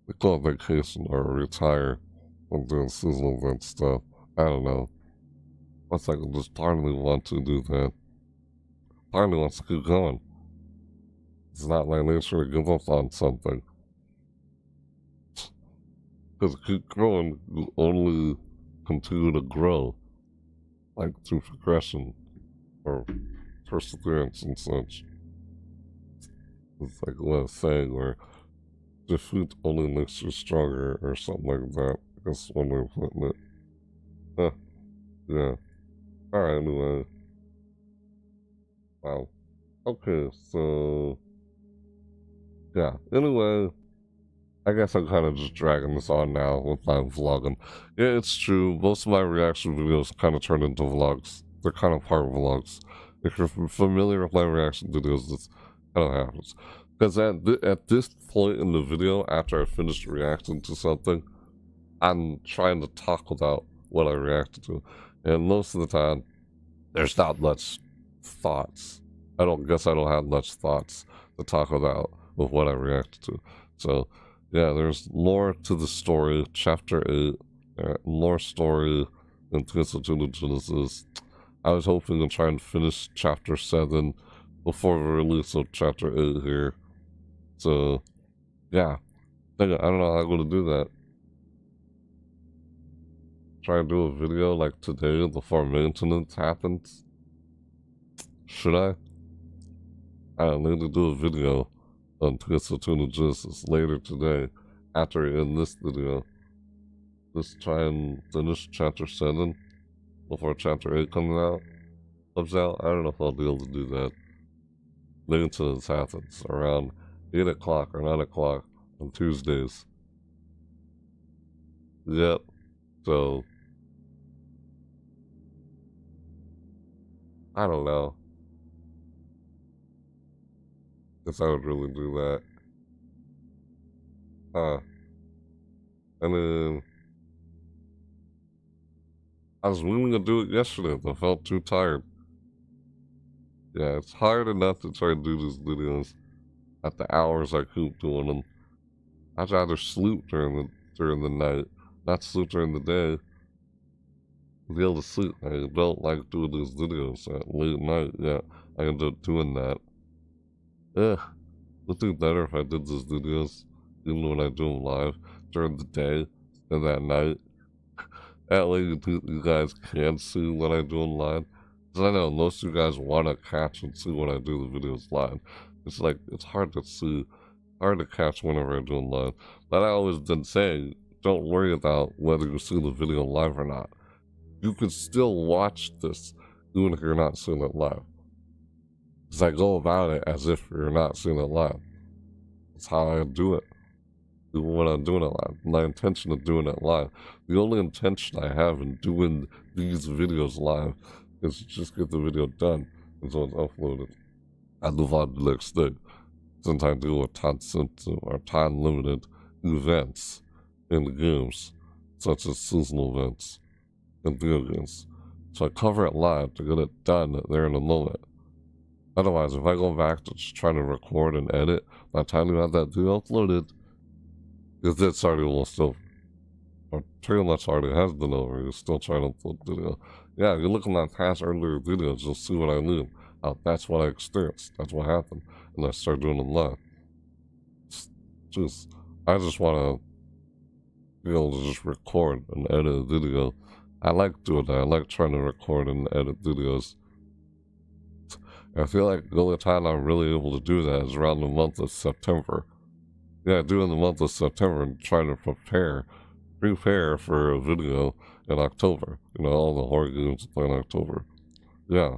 they go on vacation or retire from doing seasonal event stuff. I don't know. Once I can just partly want to do that. Partly wants to keep going. It's not my nature to give up on something. Because keep growing, you only continue to grow. Like through progression or perseverance and such. It's like what saying where defeat only makes you stronger or something like that. That's one way of putting it. Huh. Yeah. Alright, anyway. Wow. Okay, so yeah. Anyway, I guess I'm kind of just dragging this on now with my vlogging. Yeah, it's true. Most of my reaction videos kind of turn into vlogs. They're kind of part vlogs. If you're familiar with my reaction videos, this kind of happens. Because at this point in the video, after I finish reacting to something, I'm trying to talk about what I reacted to. And most of the time, there's not much thoughts. I don't have much thoughts to talk about with what I reacted to. So, yeah, there's more to the story. Chapter 8, more story in PSO2 Genesis. I was hoping to try and finish Chapter 7 before the release of Chapter 8 here. So, yeah. I don't know how I'm going to do that. Try and do a video like today before maintenance happens? Should I? I need to do a video on PSO2 Genesis later today after I end this video. Just try and finish Chapter 7 before Chapter 8 comes out. I don't know if I'll be able to do that. Maintenance happens around 8 o'clock or 9 o'clock on Tuesdays. Yep. So, I don't know. Guess I would really do that. And then, I was willing to do it yesterday, but I felt too tired. Yeah, it's hard enough to try and do these videos at the hours I keep doing them. I'd rather sleep during the night, not sleep during the day. Be able to sleep. I don't like doing these videos at late night. Yeah, I end up doing that. It would be better if I did these videos even when I do them live during the day and at night. That way you guys can see what I do them live. Because I know most of you guys want to catch and see when I do the videos live. It's like, it's hard to see, hard to catch whenever I do them live. But I always been saying, don't worry about whether you see the video live or not. You can still watch this even if you're not seeing it live. Because I go about it as if you're not seeing it live. That's how I do it. Even when I'm doing it live. My intention of doing it live. The only intention I have in doing these videos live is to just get the video done and so it's uploaded. I move on to the next thing. Since I deal with time-sensitive or time-limited events in the games, such as seasonal events in video games. So I cover it live to get it done there in a moment. Otherwise, if I go back to just trying to record and edit, by the time you have that video uploaded, because it's already almost over. Or pretty much already has been over. You're still trying to upload video. Yeah, you look at my past earlier videos, you'll see what I mean. That's what I experienced. That's what happened. And I started doing them live. I just want to be able to just record and edit a video. I like doing that. I like trying to record and edit videos. I feel like the only time I'm really able to do that is around the month of September. Yeah, doing the month of September and trying to prepare for a video in October. You know, all the horror games play in October. Yeah.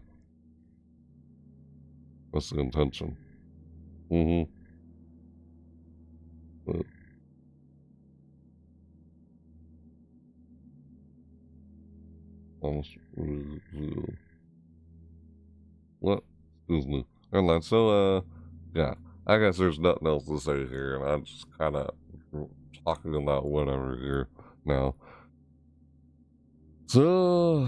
That's the intention. But almost review. What? Excuse me. Alright, so, yeah. I guess there's nothing else to say here, and I'm just kind of talking about whatever here now. So,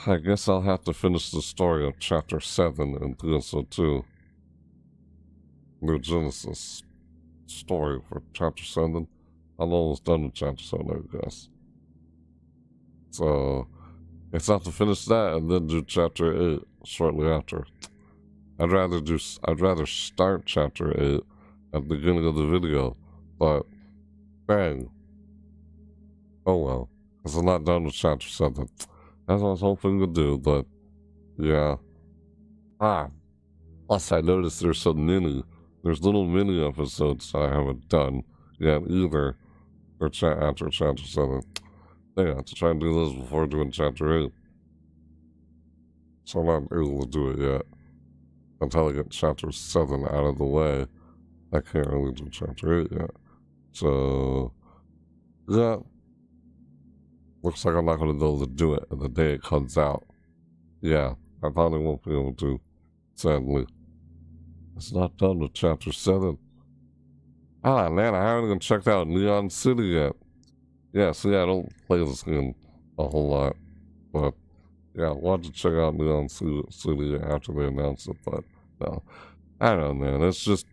I guess I'll have to finish the story of Chapter 7 in TSO2. New Genesis story for Chapter 7. I'm almost done with Chapter 7, I guess. So, it's have to finish that and then do Chapter 8 shortly after. I'd rather start Chapter 8 at the beginning of the video, but bang. Oh well, because I'm not done with Chapter 7. That's what I was hoping to do, but yeah. Plus I noticed there's little mini episodes I haven't done yet either after Chapter 7. I have to try and do those before doing Chapter 8. So I'm not able to do it yet. Until I get Chapter 7 out of the way, I can't really do Chapter 8 yet. So, yeah. Looks like I'm not going to be able to do it the day it comes out. Yeah, I probably won't be able to, sadly. It's not done with Chapter 7. Ah, man, I haven't even checked out Neon City yet. Yeah, see, I don't play this game a whole lot, but yeah, I wanted to check out Neon City after they announced it, but no. I don't know, man. It's just,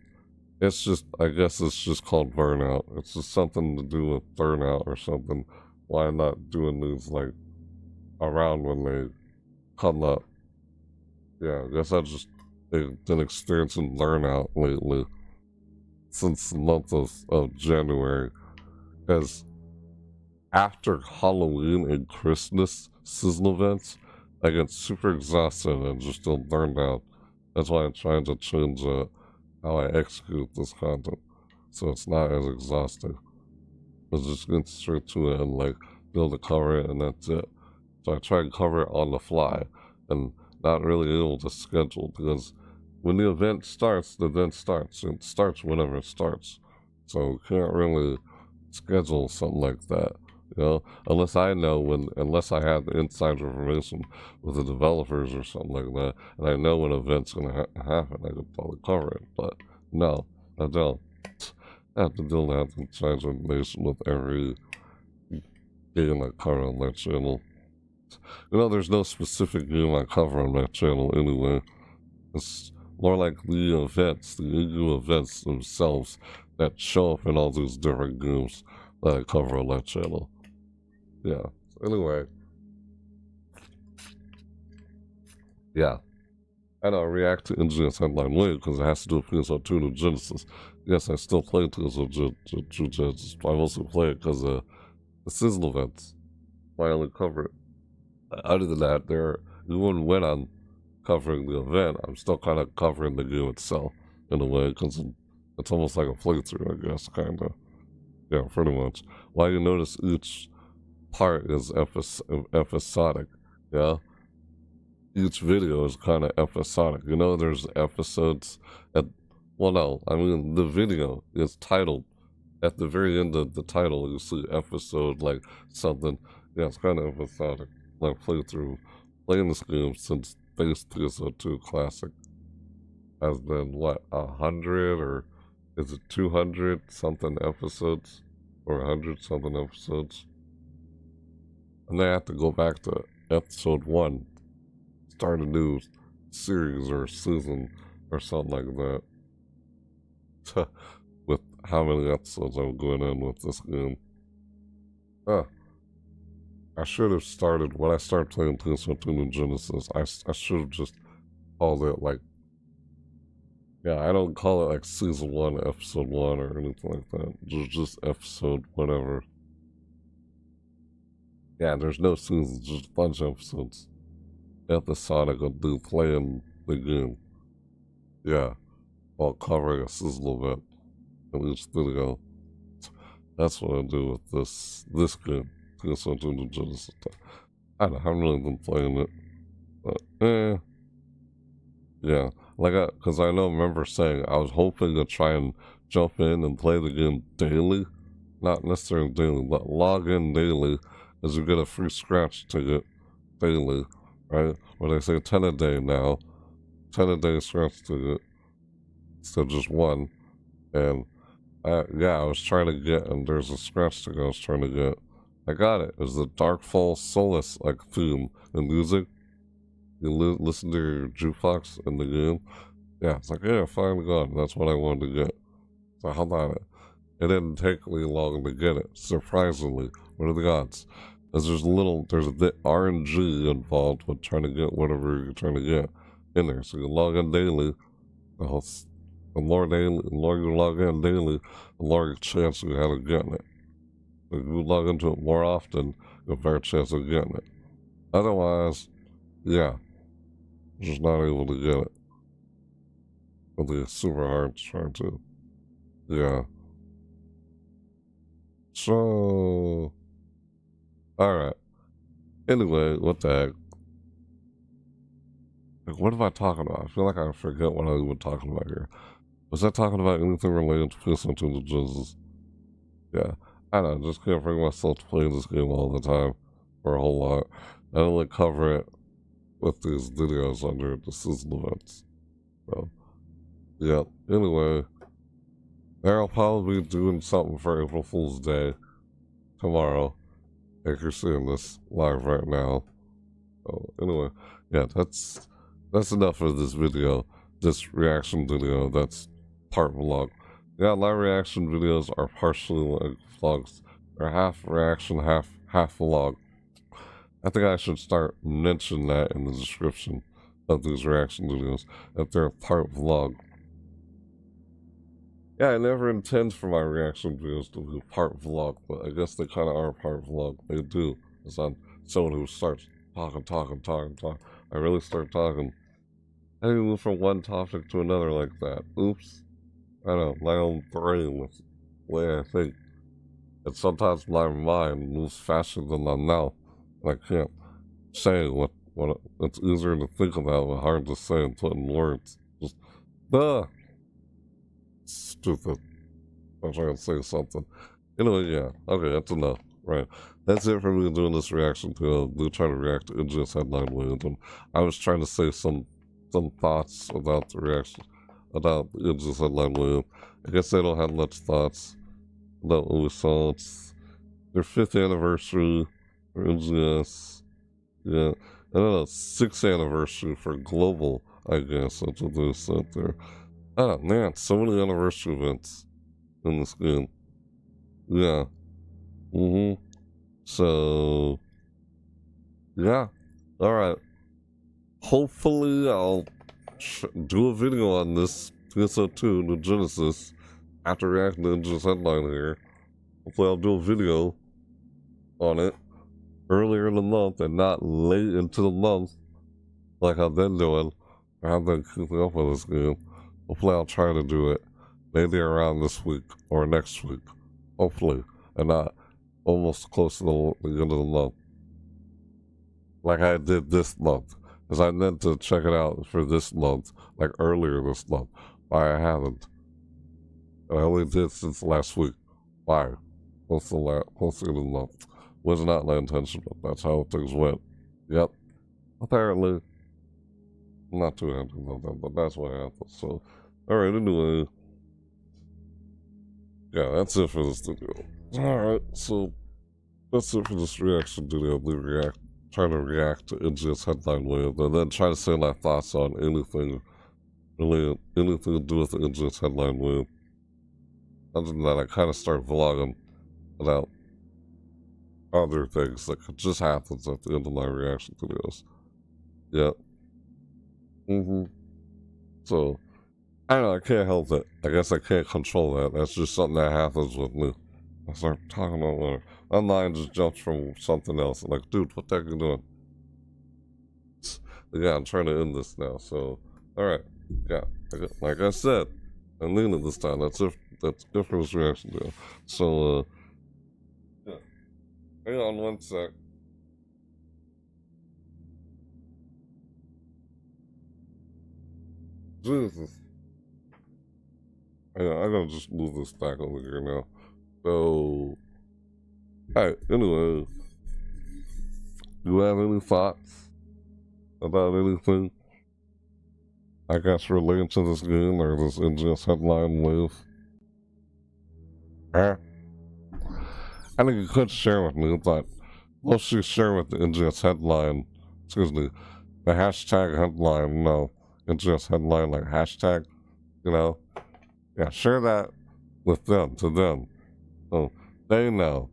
I guess it's just called Burnout. It's just something to do with Burnout or something. Why I'm not doing these, like, around when they come up. Yeah, I guess I've just been experiencing Burnout lately. Since the month of January. Because after Halloween and Christmas season events, I get super exhausted and just feel burned out. That's why I'm trying to change how I execute this content, so it's not as exhausting. It's just get straight to it and like be able to cover it and that's it. So I try and cover it on the fly and not really able to schedule because when the event starts, the event starts. It starts whenever it starts. So you can't really schedule something like that. You know, unless I have the inside information with the developers or something like that, and I know when an event's going to happen, I could probably cover it. But no, I don't. I have to deal with inside information with every game I cover on my channel. You know, there's no specific game I cover on my channel anyway. It's more like the events, the EU events themselves that show up in all these different games that I cover on my channel. Yeah. So anyway. Yeah. And I'll react to NGS Headline WAVE because it has to do with PS2 and Genesis. Yes, I still play PS2 Genesis, but I mostly play it because of the seasonal events. I only cover it. Other than that, even when I'm covering the event, I'm still kind of covering the game itself in a way because it's almost like a playthrough, I guess, kind of. Yeah, pretty much. Why you notice each part is episodic, yeah? Each video is kind of episodic. You know, there's episodes well, no, I mean, the video is titled, at the very end of the title, you see episode, like, something. Yeah, it's kind of episodic. Like, playthrough. Playing this game since base PS2 Classic has been, what, 100 or is it 200 something episodes? Or 100 something episodes? And they have to go back to episode 1. Start a new series or season or something like that. With how many episodes I'm going in with this game. I should have started, when I started playing PS2 and Genesis, I should have just called it like, yeah, I don't call it like season 1, episode 1 or anything like that. Just episode whatever. Yeah, there's no seasons, just a bunch of episodes. Episodic of dude playing the game. Yeah. While covering a seasonal event in each video. That's what I do with this game. PS2 and Genesis. I haven't really been playing it. But, yeah. Because I remember saying I was hoping to try and jump in and play the game daily. Not necessarily daily, but log in daily as you get a free scratch ticket daily, right? Where they say 10 a day now. 10 a day scratch ticket. Instead of just one. And I was trying to get, and there's a scratch ticket I was trying to get. I got it. It was the Darkfall Solace like theme and music. You listen to your jukebox in the game. Yeah, it's like, yeah, finally got it. That's what I wanted to get. So how about it? It didn't take me long to get it, surprisingly. What are the odds? Because there's a bit RNG involved with trying to get whatever you're trying to get in there. So you log in daily. The more you log in daily, the more chance you have of getting it. If you log into it more often, you have a better chance of getting it. Otherwise, yeah, just not able to get it. It's super hard to try to. Yeah. So, alright. Anyway, what the heck? Like, what am I talking about? I feel like I forget what I was even talking about here. Was I talking about anything related to PS2 and Genesis? Yeah. I don't know, just can't bring myself to play this game all the time. Or a whole lot. I only cover it with these videos under the season events. So, yeah. Anyway, I'll probably be doing something for April Fool's Day tomorrow. If you're seeing this live right now. So, anyway, yeah, that's enough of this video. This reaction video, that's part vlog. Yeah, my reaction videos are partially like vlogs. They're half reaction, half vlog. I think I should start mentioning that in the description of these reaction videos, that they're part vlog. Yeah, I never intend for my reaction videos to be part vlog, but I guess they kind of are part vlog. They do, because I'm someone who starts talking. I really start talking. I can move from one topic to another like that. Oops. I know, my own brain with the way I think. And sometimes my mind moves faster than my mouth. I can't say what it's easier to think about, but hard to say and put in words. Just, stupid. I'm trying to say something. Anyway, yeah. Okay, that's enough. Right. That's it for me doing this reaction to trying to react to NGS Headline WAVE. And I was trying to say some thoughts about the reaction, about the NGS Headline WAVE. I guess I don't have much thoughts about what we saw. It's their 5th anniversary for NGS. Yeah. And then a 6th anniversary for global, I guess. That's what they said there. Oh, man, so many anniversary events in this game. Yeah. Mm-hmm. So, yeah. Alright. Hopefully, I'll do a video on this PSO2, the Genesis, after reacting to NGS Headline here. Hopefully, I'll do a video on it earlier in the month and not late into the month like I've been doing. I have been keeping up with this game. Hopefully, I'll try to do it maybe around this week or next week. Hopefully, and not almost close to the end of the month like I did this month. Because I meant to check it out for this month, like earlier this month. Why I haven't. I only did since last week. Why? Most of the month. Was not my intention, but that's how things went. Yep. Apparently. I'm not too happy about that, but that's what happened. So, alright, anyway. Yeah, that's it for this video. Alright, so that's it for this reaction video. Trying to react to NGS Headline WAVE, and then try to say my thoughts on anything to do with the NGS Headline WAVE. Other than that, I kind of start vlogging about other things that could just happen at the end of my reaction videos. Yeah. So, I don't know, I can't help it. I guess I can't control that. That's just something that happens with me. I start talking about whatever. My mind just jumps from something else. I'm like, dude, what the heck are you doing? But yeah, I'm trying to end this now. So, alright. Yeah, like I said, I'm leaving it this time. That's it for this reaction video. So, yeah. Hang on one sec. Jesus. Yeah, I gotta just move this back over here now. So, alright, anyway, do you have any thoughts about anything? I guess relating to this game or this NGS Headline WAVE? Huh? I think you could share with me, but mostly share with the NGS Headline, the hashtag headline, NGS Headline, like hashtag, Yeah, share that with them, to them. So they know.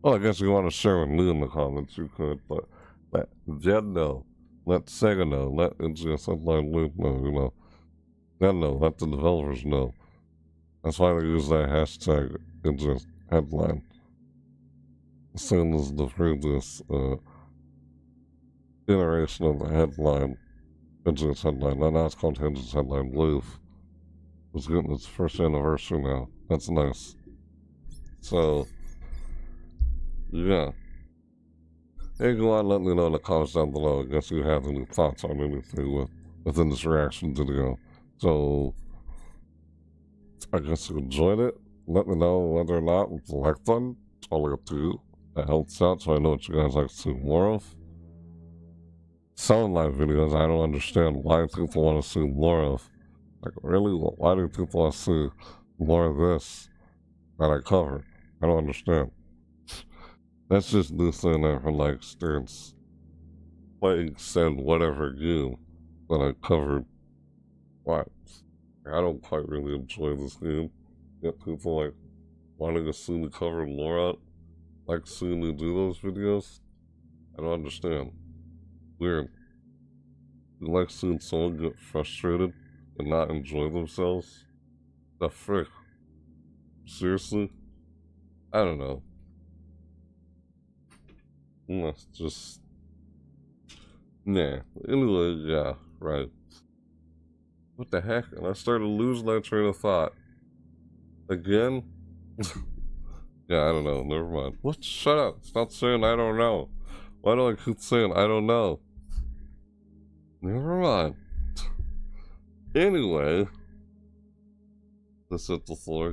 Well, I guess you want to share with me in the comments, you could, but let Jed know. Let Sega know. Let NGS Headline WAVE know, Them know. Let the developers know. That's why they use that hashtag NGS Headline. The same as the previous iteration of the headline, NGS Headline. Now it's called NGS Headline WAVE. It's getting its first anniversary now. That's nice. So, yeah. Hey, go on, let me know in the comments down below. I guess you have any thoughts on anything within this reaction video. So, I guess you enjoyed it. Let me know whether or not with the like button. It's all up to you. That helps out so I know what you guys like to see more of. Some of my videos, I don't understand why people want to see more of. Like, really? Why do people want to see more of this that I cover? I don't understand. That's just new thing there from my experience playing said whatever game that I covered. Why? I don't quite really enjoy this game. Yet people like wanting to see me cover more out, like seeing me do those videos. I don't understand. Weird. You like seeing someone get frustrated and not enjoy themselves? The frick? Seriously? I don't know. That's just... Nah. Anyway, yeah, right. What the heck? And I started to lose my train of thought. Again? Yeah, I don't know. Never mind. What? Shut up. Stop saying I don't know. Why do I keep saying I don't know? Never mind. Anyway. This hit the floor,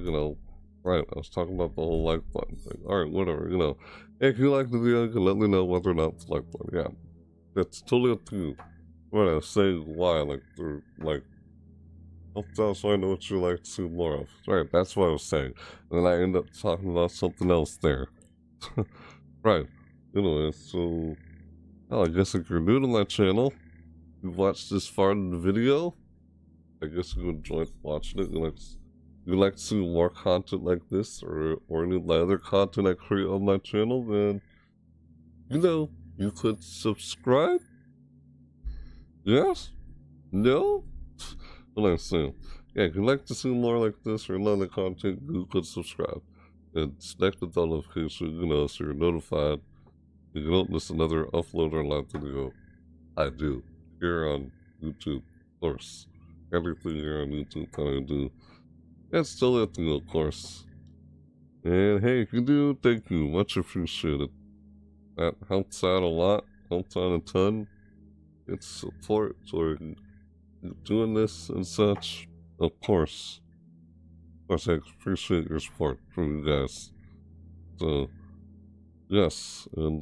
Right, I was talking about the whole like button thing. Alright, whatever, Hey, if you like the video, you can let me know whether or not it's like button. Yeah. It's totally up to you. Right, I was saying why, that's why I know what you like to see more of. Right, that's what I was saying. And then I end up talking about something else there. Right. Anyway, so Well, I guess if you're new to my channel, you've watched this far in the video, I guess you enjoyed watching it. You like to see more content like this, or any other content I create on my channel, then, you know, you could subscribe? Yes? No? What I'm saying. Yeah, if you'd like to see more like this or another content, you could subscribe. And select the bell notification, you know, so you're notified. If you don't miss another upload or live video, I do. Here on YouTube, of course. Everything here on YouTube that I do. And still at you, of course. And hey, if you do, thank you. Much appreciated. That helps out a lot. Helps out a ton. It's support for doing this and such. Of course. Of course, I appreciate your support from you guys. So, yes. And,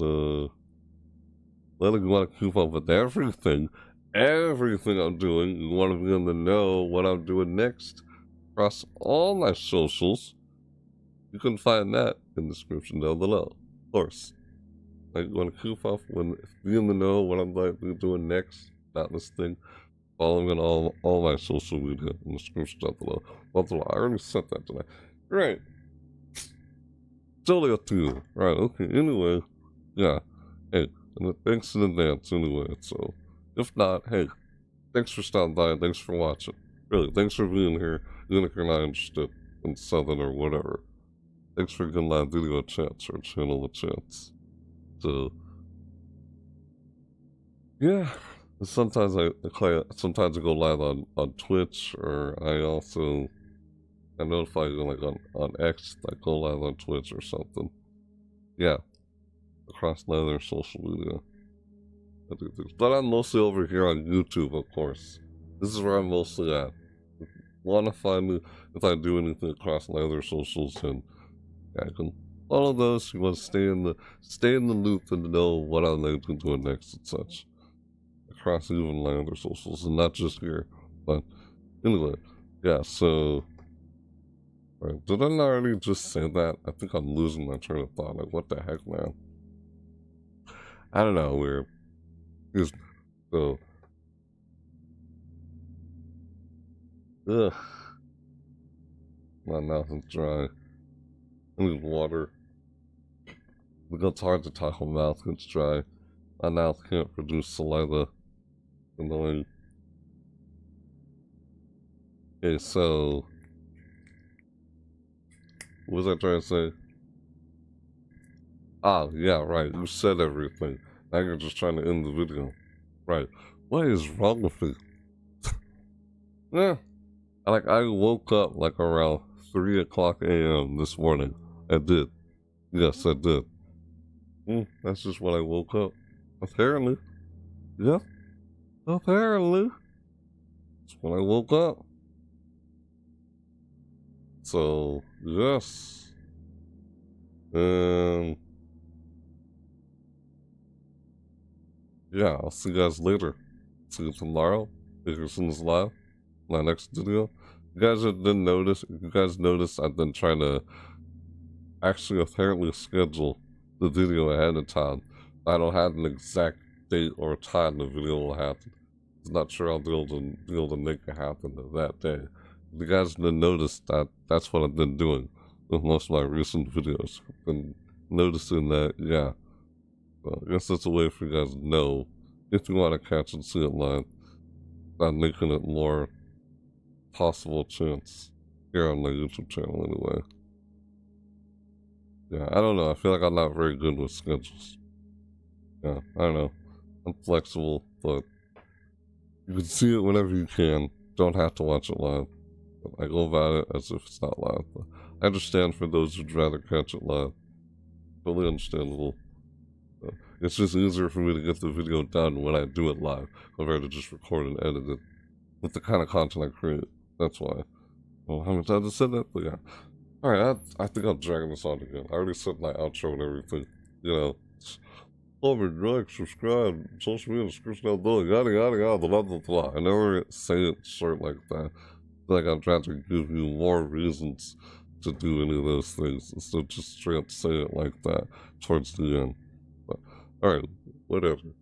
letting you want to keep up with everything I'm doing. You want to be able to know what I'm doing next across all my socials. You can find that in the description down below. Of course. Like, you want to keep up with being to know what I'm like doing next, not this thing. Follow me on all my social media in the description down below. I already said that today. Right. Totally up to you. Right, okay, anyway. Yeah. Hey, and thanks in advance anyway, so. If not, hey, thanks for stopping by, thanks for watching. Really, thanks for being here, even if you're not interested in Southern or whatever. Thanks for giving my video a chance, or channel a chance. So, yeah. Sometimes I go live on Twitch, or I notify you like on X, I go live on Twitch or something. Yeah. Across my other social media. But I'm mostly over here on YouTube, of course. This is where I'm mostly at. If you want to find me, if I do anything across my other socials, then yeah, I can follow those. You want to stay in the loop and know what I'm going to do next and such. Across even my other socials, and not just here. But anyway, yeah, so right, did I not already just say that? I think I'm losing my train of thought. Like, what the heck, man? I don't know, weird. So, ugh. My mouth is dry. I need water. Because it's hard to talk, my mouth gets dry. My mouth can't produce saliva. Annoying. Okay, so, what was I trying to say? Ah, yeah, right, you said everything. Now you're just trying to end the video. Right. What is wrong with me? Yeah. Like, I woke up like around 3 o'clock a.m. this morning. I did. Yes, I did. That's just when I woke up. Apparently. Yep. Apparently. That's when I woke up. So, yes. Yeah, I'll see you guys later. See you tomorrow. If you're seeing this live, my next video. You guys didn't notice. You guys noticed I've been trying to actually apparently schedule the video ahead of time. I don't have an exact date or time the video will happen. I'm not sure I'll be able to make it happen that day. You guys didn't notice that that's what I've been doing with most of my recent videos. I've been noticing that, yeah. So I guess that's a way for you guys to know if you want to catch and see it live. I'm making it more possible chance here on my YouTube channel anyway. Yeah, I don't know. I feel like I'm not very good with schedules. Yeah, I don't know. I'm flexible, but you can see it whenever you can. Don't have to watch it live. But I go about it as if it's not live. But I understand for those who'd rather catch it live. Totally understandable. It's just easier for me to get the video done when I do it live compared to just record and edit it with the kind of content I create. That's why. Well, how many times I said that? But yeah. Alright, I think I'm dragging this on again. I already said my outro and everything. You know. Comment, like, subscribe, social media description down below, yada yada yada, blah blah blah. I never say it short like that. I feel like I'm trying to give you more reasons to do any of those things instead of just straight up say it like that towards the end. Alright, whatever.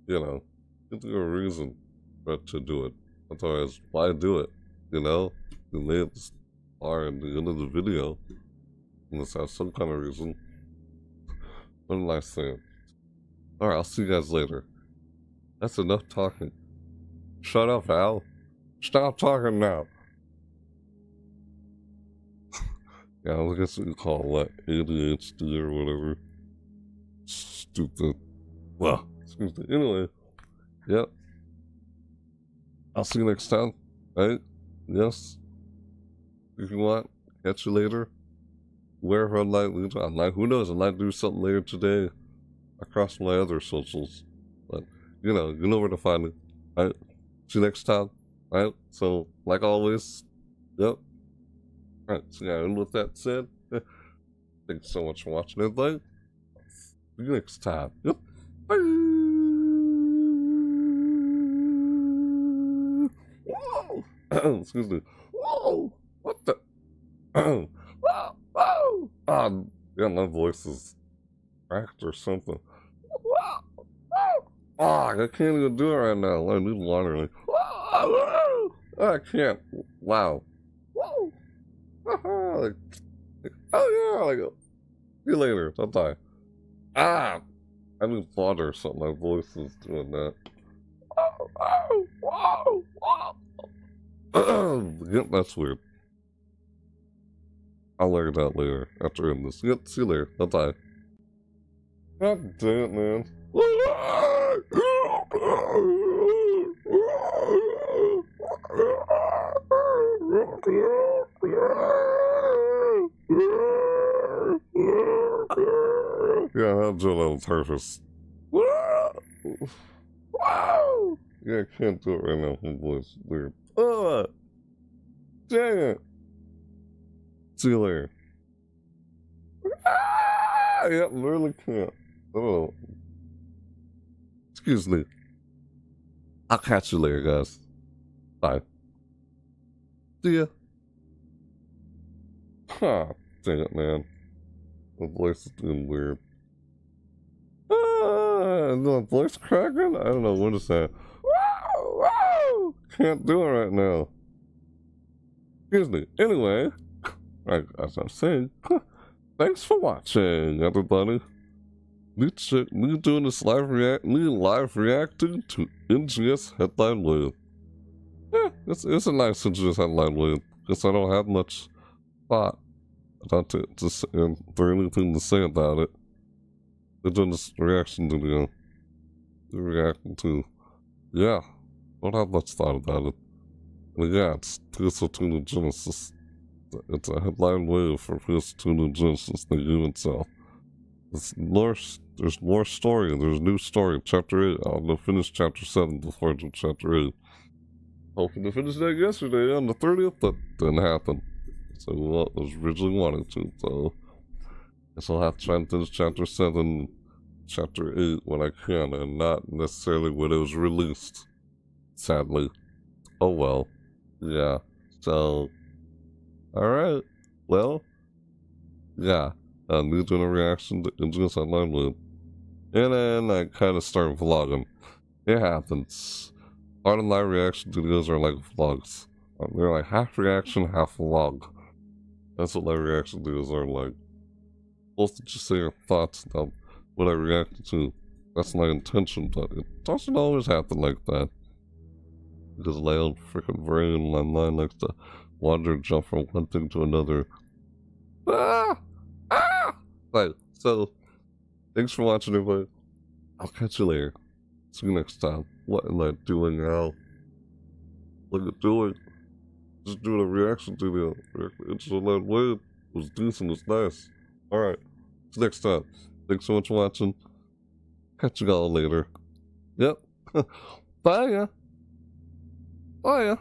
you know, give me a reason for it to do it. Otherwise, why do it? You know? You made it far in the end of the video. You must have some kind of reason. What am I saying? Alright, I'll see you guys later. That's enough talking. Shut up, Al. Stop talking now. Yeah, I guess we call what, ADHD or whatever. Stupid. Well, excuse me. Anyway, yep. I'll see you next time. Right? Yes. If you want, catch you later. Wherever I might, who knows, I might do something later today across my other socials. But, you know where to find me. Right? See you next time. Right? So, like always, yep. Alright, so yeah, and with that said, thanks so much for watching, everybody. See you next time. Yep. Bye. Whoa! Excuse me. Whoa! What the? Whoa! Whoa! Yeah, my voice is cracked or something. Whoa! Whoa! I can't even do it right now. I need water. Like, whoa! I can't. Wow. Whoa! Like, oh yeah, like, see you later. Bye-bye. I need water or something. My voice is doing that. Yep, that's weird. I'll learn that later after in this. Yep, see you later. Bye-bye. God damn it, man. Yeah, I'll do that on purpose. Yeah, I can't do it right now. My voice is weird. Dang it. See you later. Yep, really can't. Oh. Excuse me. I'll catch you later, guys. Bye. See ya. Dang it, man. My voice is doing weird. Is my voice cracking? I don't know what is that. Whoa! Can't do it right now. Excuse me. Anyway, as I'm saying, thanks for watching, everybody. Me doing this live reacting to NGS Headline WAVE. Yeah, it's a nice NGS Headline WAVE because I don't have much thought about it or anything to say about it. They're doing this reaction video. They're reacting to, yeah, don't have much thought about it. And yeah, it's PS2 New Genesis. It's a headline wave for PS2 New Genesis, the game itself. There's more story, there's new story. Chapter 8, I'm gonna finish Chapter 7 before I do Chapter 8. Hoping to finish that yesterday on the 30th, that didn't happen. So I was originally wanting to, so I guess I'll have to try and finish Chapter 7, Chapter 8 when I can, and not necessarily when it was released. Sadly. Oh well. Yeah. So, alright. Well, yeah. Me doing a reaction to NGS Headline WAVE. And then I kind of start vlogging. It happens. Part of my reaction videos are like vlogs. They're like half reaction, half vlog. That's what my reaction videos are like. Supposed to just say your thoughts about what I reacted to. That's my intention, but it doesn't always happen like that. Because my own freaking brain, my mind likes to wander and jump from one thing to another. Right, so, thanks for watching, everybody. I'll catch you later. See you next time. What am I doing now? What am I doing? Just doing a reaction video. It's a loud wave. It was decent, it's nice. Alright, see you next time. Thanks so much for watching. Catch you all later. Yep. Bye ya. Bye ya.